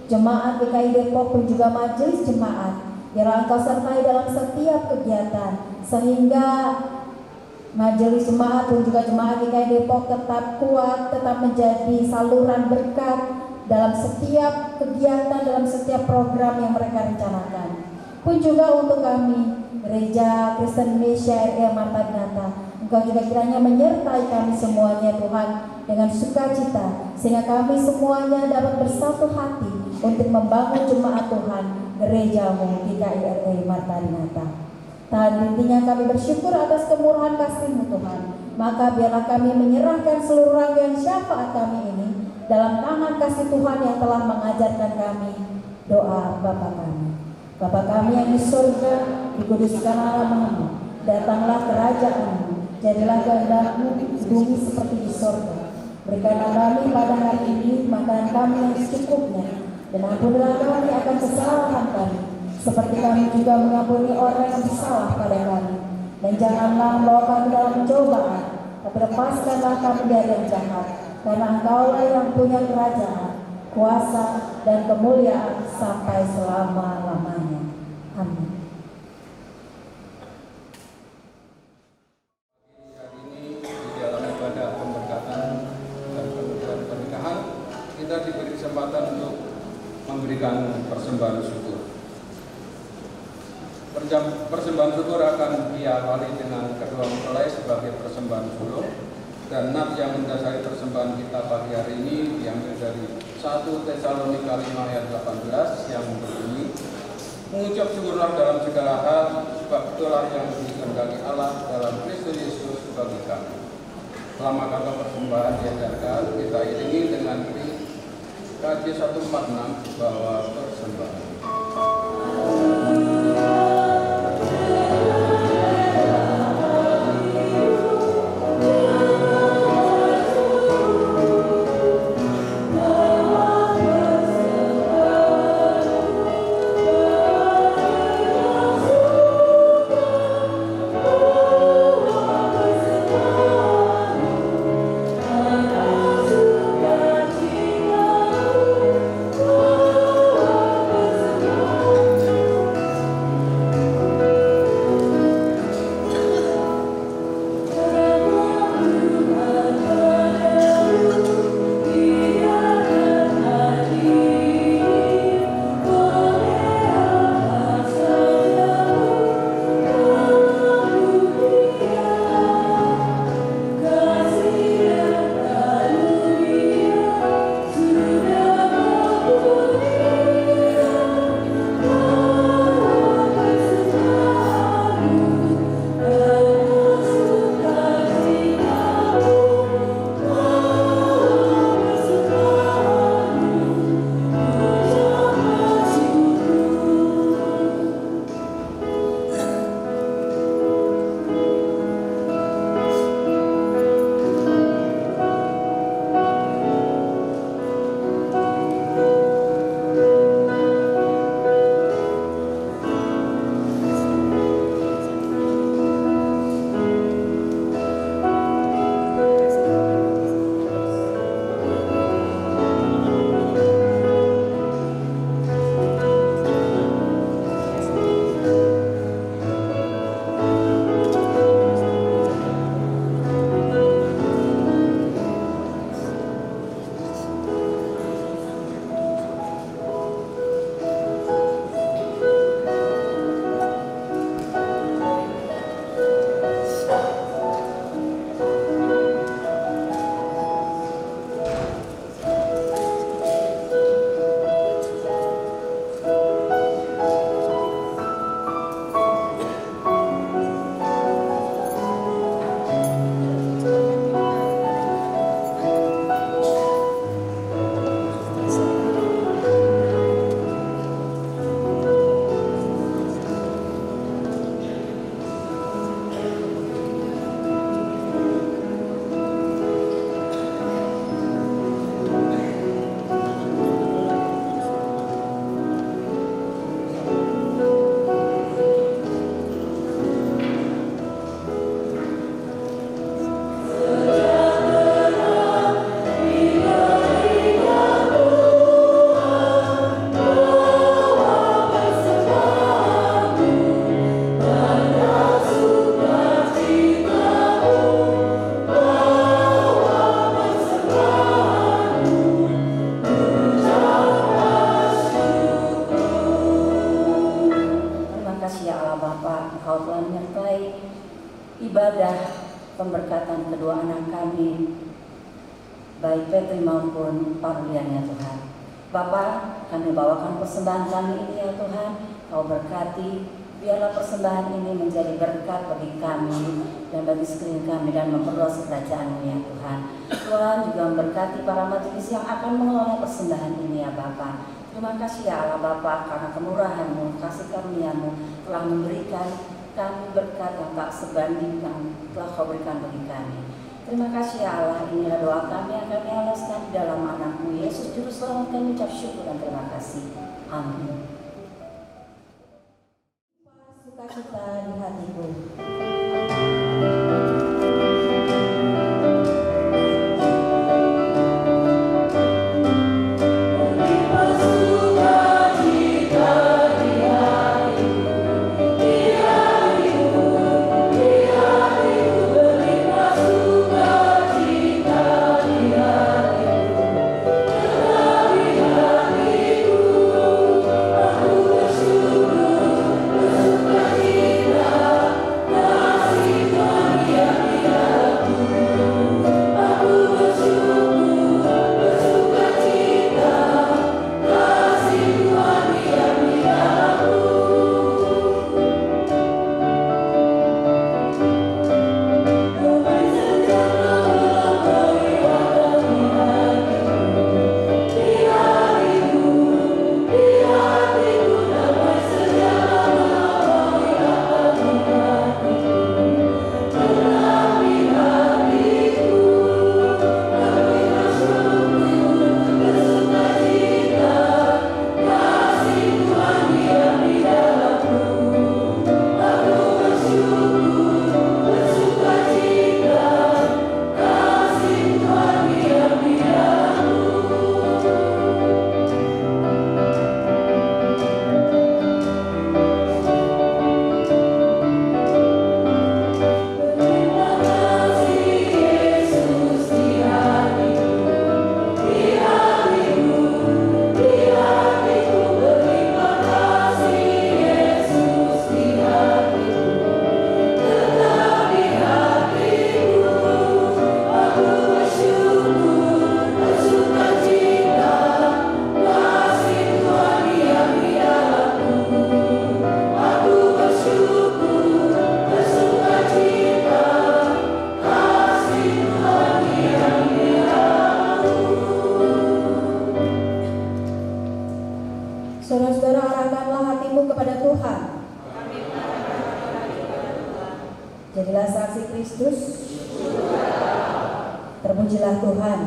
jemaat GKI Depok pun juga majelis jemaat. Biarlah Engkau sertai dalam setiap kegiatan, sehingga majelis jemaat pun juga jemaat GKI Depok tetap kuat, tetap menjadi saluran berkat dalam setiap kegiatan, dalam setiap program yang mereka rencanakan. Pun juga untuk kami Gereja Kristen Indonesia RI Marta Dinata, Engkau juga kiranya menyertai kami semuanya Tuhan dengan sukacita, sehingga kami semuanya dapat bersatu hati untuk membangun jemaat Tuhan Gereja-Mu GKI RI Marta Dinata. Dan intinya kami bersyukur atas kemurahan kasih-Mu Tuhan. Maka biarlah kami menyerahkan seluruh rangkaian syafaat kami ini dalam tangan kasih Tuhan yang telah mengajarkan kami doa Bapa kami. Bapa kami yang di surga, dikuduskanlah namamu, datanglah kerajaan-Mu, jadilah kehendak-Mu di bumi seperti di surga. Berikanlah kami pada hari ini makan kami yang secukupnya, dan ampunilah kami akan kesalahan kami, seperti kami juga mengampuni orang yang bersalah pada kami. Dan janganlah membawa kami dalam pencobaan, tapi lepaskanlah kami dari yang jahat, karena Engkaulah yang punya kerajaan, kuasa, dan kemuliaan sampai selama-lamanya. Amin. Hari ini di dalam ibadah pemberkatan dan penutupan pernikahan, kita diberi kesempatan untuk memberikan persembahan syukur. Persembahan syukur akan diawali dengan kedua mempelai sebagai persembahan sulung, dan nat yang mendasari persembahan kita pagi hari ini diambil dari 1 Tesalonika 5 ayat 18 yang berbunyi, mengucap syukurlah dalam segala hal, sebab itulah yang dikehendaki Allah dalam Kristus Yesus bagi kami. Selama kata persembahan diajarkan, kita iringi dengan KJ 146 bahwa persembahan. ibadah pemberkatan kedua anak kami, baik Petri maupun Parlian ya Tuhan. Bapa, kami bawakan persembahan kami ini ya Tuhan, Kau berkati, biarlah persembahan ini menjadi berkat bagi kami dan bagi sekeliling kami dan memperluas kerajaan-Mu ya Tuhan. Tuhan juga memberkati para majelis yang akan mengelola persembahan ini ya Bapa. Terima kasih ya Allah Bapa, karena kemurahan-Mu, kasih karunia-Mu telah memberikan kami berkat yang tak sebanding yang telah Kau berikan bagi kami. Terima kasih ya Allah, inilah doa kami yang kami alaskan di dalam anakmu Yesus Juru Selamat. Kami ucap syukur dan terima kasih. Amin. Sukacita di hatiku. Saudara-saudara, arahkanlah hatimu kepada Tuhan. Jadilah saksi Kristus. Terpujilah Tuhan.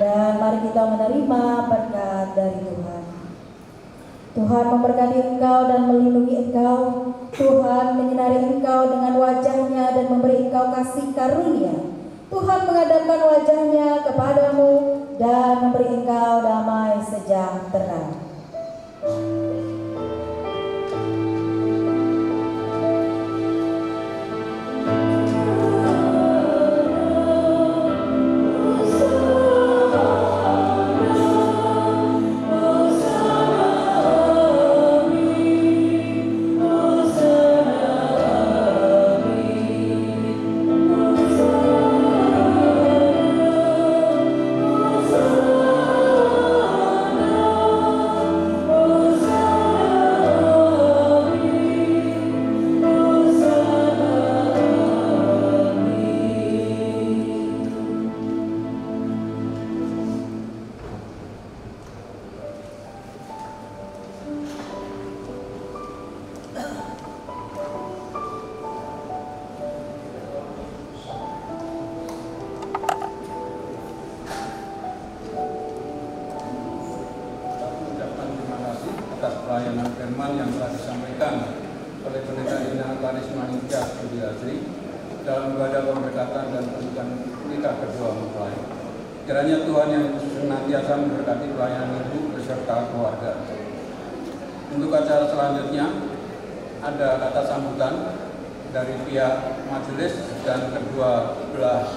Dan mari kita menerima berkat dari Tuhan. Tuhan memberkati engkau dan melindungi engkau. Tuhan menyinari engkau dengan wajahnya dan memberi engkau kasih karunia. Tuhan menghadapkan wajahnya kepadamu dan memberi engkau damai sejahtera. Pelayanan firman yang telah disampaikan oleh Pendeta Dina Karisma Indah Budiasri dalam ibadah pemberkatan dan pernikahan nikah kedua mempelai. Kiranya Tuhan yang senantiasa memberkati pelayanan ibu beserta keluarga. Untuk acara selanjutnya ada kata sambutan dari pihak majelis dan kedua belah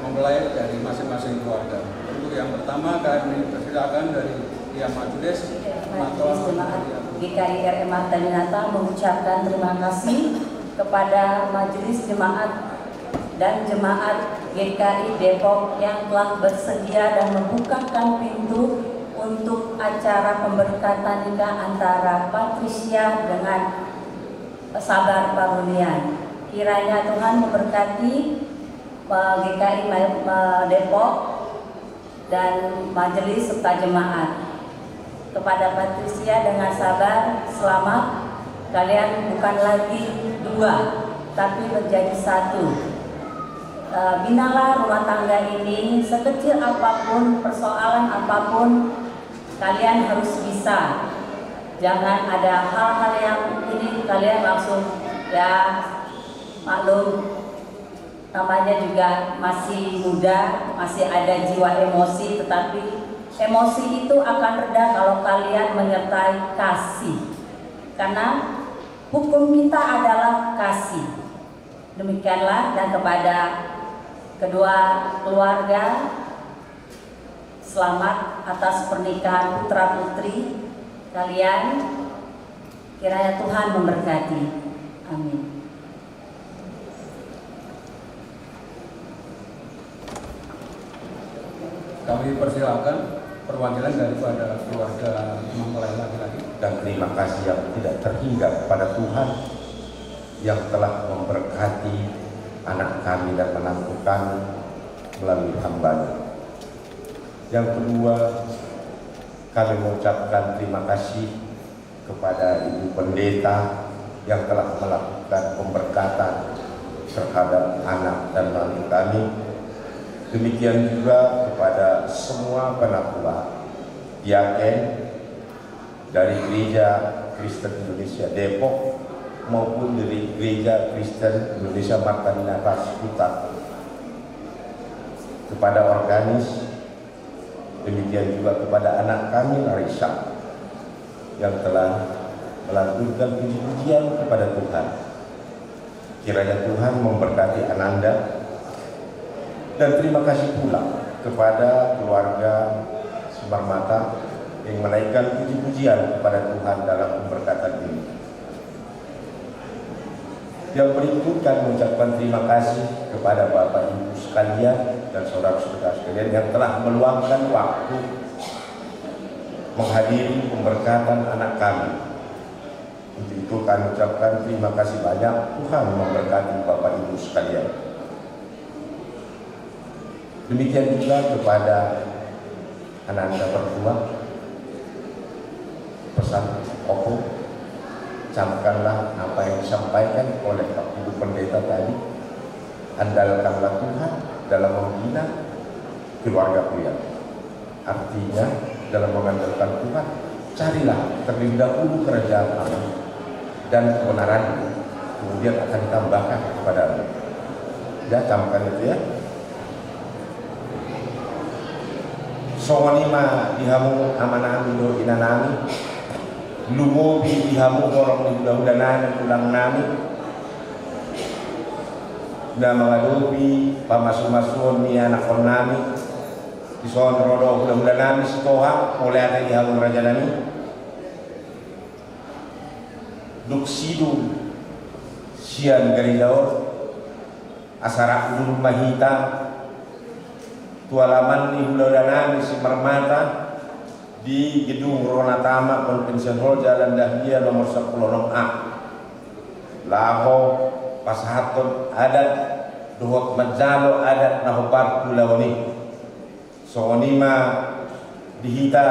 mempelai dari masing-masing keluarga. Untuk yang pertama kami persilakan dari pihak majelis Jemaat GKI RM Marta Dinata mengucapkan terima kasih kepada Majelis Jemaat dan Jemaat GKI Depok yang telah bersedia dan membukakan pintu untuk acara pemberkatan nikah antara Patricia dengan Sabar Parunian. Kiranya Tuhan memberkati GKI Depok dan majelis serta jemaat. Kepada Patricia dengan Sabar, selamat. Kalian bukan lagi dua, tapi menjadi satu. Binalah rumah tangga ini, sekecil apapun, persoalan apapun, kalian harus bisa. Jangan ada hal-hal yang ini kalian langsung ya maklum, namanya juga masih muda, masih ada jiwa emosi, tetapi emosi itu akan reda kalau kalian menyertai kasih. Karena hukum kita adalah kasih. Demikianlah, dan kepada kedua keluarga, selamat atas pernikahan putra putri kalian. Kiranya Tuhan memberkati. Amin. Kami persilakan perwakilan daripada keluarga mempelai laki-laki. Dan terima kasih yang tidak terhingga kepada Tuhan yang telah memberkati anak kami dan menantu kami melalui hamba-Nya. Yang kedua, kami mengucapkan terima kasih kepada Ibu Pendeta yang telah melakukan pemberkatan terhadap anak dan menantu kami. Demikian juga kepada semua penatua, diaken dari Gereja Kristen Indonesia Depok maupun dari Gereja Kristen Indonesia Marta Dinata Ciputat, kepada organis, demikian juga kepada anak kami Larissa yang telah melantunkan puji-pujian kepada Tuhan. Kiranya Tuhan memberkati Ananda. Dan terima kasih pula kepada keluarga Sumarmata yang menaikkan puji-pujian kepada Tuhan dalam pemberkatan ini. Yang berikut kami mengucapkan terima kasih kepada Bapak Ibu sekalian dan saudara-saudara sekalian yang telah meluangkan waktu menghadiri pemberkatan anak kami. Untuk itu kami ucapkan terima kasih banyak. Tuhan memberkati Bapak Ibu sekalian. Demikian juga kepada Ananda berdua, pesan Opo, camkanlah apa yang disampaikan oleh Pak Ibu Pendeta tadi. Andalkanlah Tuhan dalam membina keluarga kalian. Artinya dalam mengandalkan Tuhan, carilah terlebih dahulu kerajaan Allah dan kebenaran, kemudian akan ditambahkan kepada-Mu. Ya, camkan itu ya. Songonima dihamu amanah minur inanami, lumobi dihamu orang diudah-udahan ulang nami, na mangadobi pamasumasun ni anak nami, ison rodo udah nami setoha oleh ada dihamu raja nami, duksidu sian garidaor, asara ulur mahita. Tualaman ni Hulodanami si Marmata di Gedung Ronatama Convention Hall Jalan Dahlia nomor 10A Laho Pasahaton adat Duhok Majalo adat Nahopar Pulawani Songonima dihita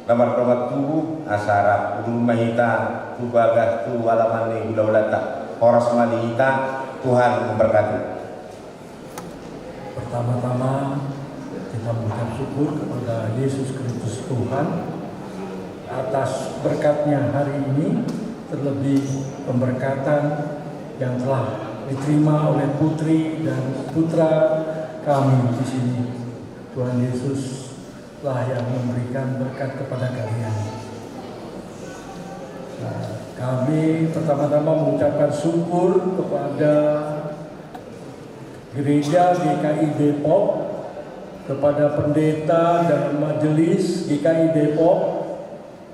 nomor tubuh asara rumah hita tubagah tu alaman ni Hulawlata Horas dihita. Tuhan memberkati. Pertama-tama kita mengucap syukur kepada Yesus Kristus Tuhan atas berkatnya hari ini, terlebih pemberkatan yang telah diterima oleh putri dan putra kami di sini. Tuhan Yesus lah yang memberikan berkat kepada kalian. Nah, kami pertama-tama mengucapkan syukur kepada Gereja GKI Depok, kepada pendeta dan majelis GKI Depok,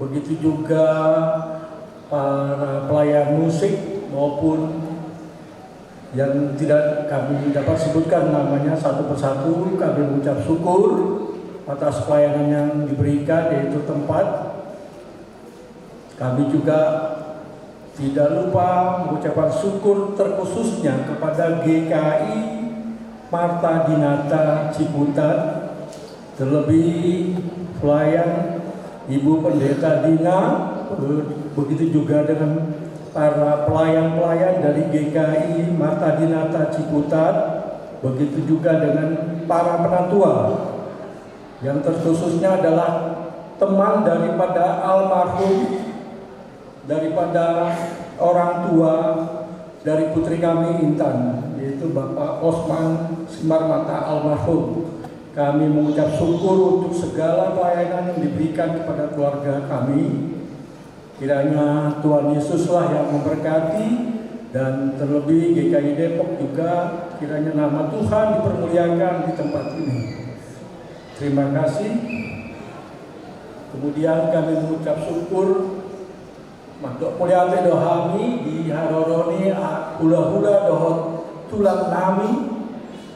begitu juga para pelayan musik maupun yang tidak kami dapat sebutkan namanya satu persatu. Kami mengucap syukur atas pelayanan yang diberikan, yaitu tempat. Kami juga tidak lupa mengucapkan syukur terkhususnya kepada GKI Marta Dinata Ciputat, terlebih pelayan Ibu Pendeta Dina, begitu juga dengan para pelayan-pelayan dari GKI Marta Dinata Ciputat, Begitu juga dengan para penatua, yang terkhususnya adalah teman daripada almarhum, daripada orang tua dari putri kami Intan, yaitu Bapak Osman Simarmata almarhum. Kami mengucap syukur untuk segala pelayanan yang diberikan kepada keluarga kami. Kiranya Tuhan Yesuslah yang memberkati, dan terlebih GKI Depok juga kiranya nama Tuhan dipermuliakan di tempat ini. Terima kasih. Kemudian kami mengucap syukur Mandok muliate dohami di haroroni hula-hula dohot tulang nami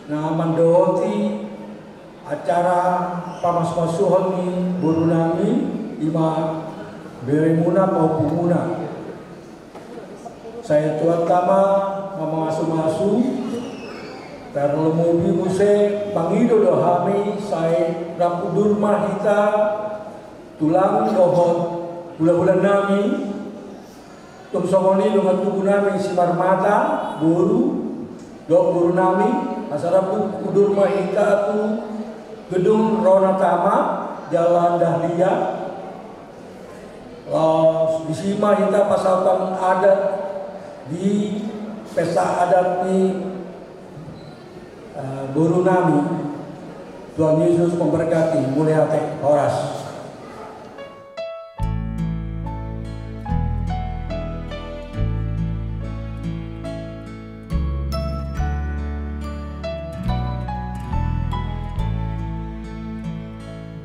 na mandoti acara pamas-masuhon ni buru nami ima beremuna maupumuna. Saya tuan tama mamasu-masu terlemubi muse pangido dohami saya rapudur mahita tulang dohot hula-hula nami tumsongoni dengan tubuh nami Simarmata guru nami asarapu kudur mahita tu gedung Ronatama Jalan Dahlia di sini kita pasalkan adat di pesta adat ni guru nami. Tuhan Yesus memberkati. Muliate Horas.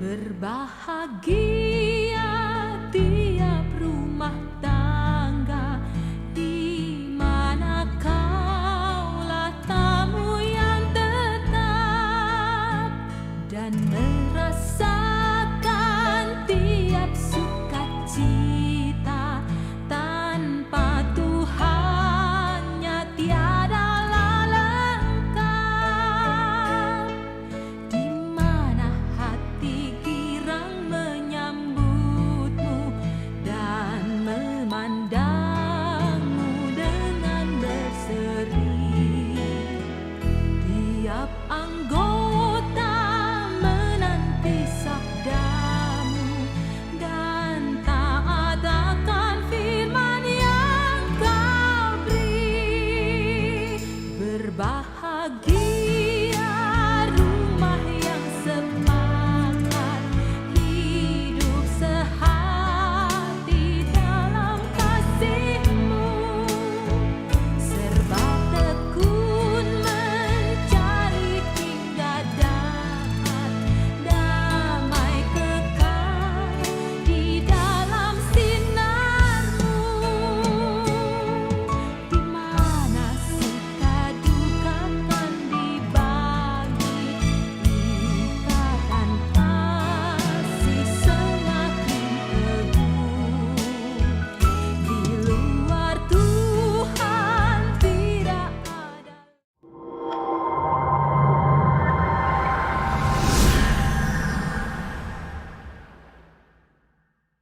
Berbahagia tiap rumah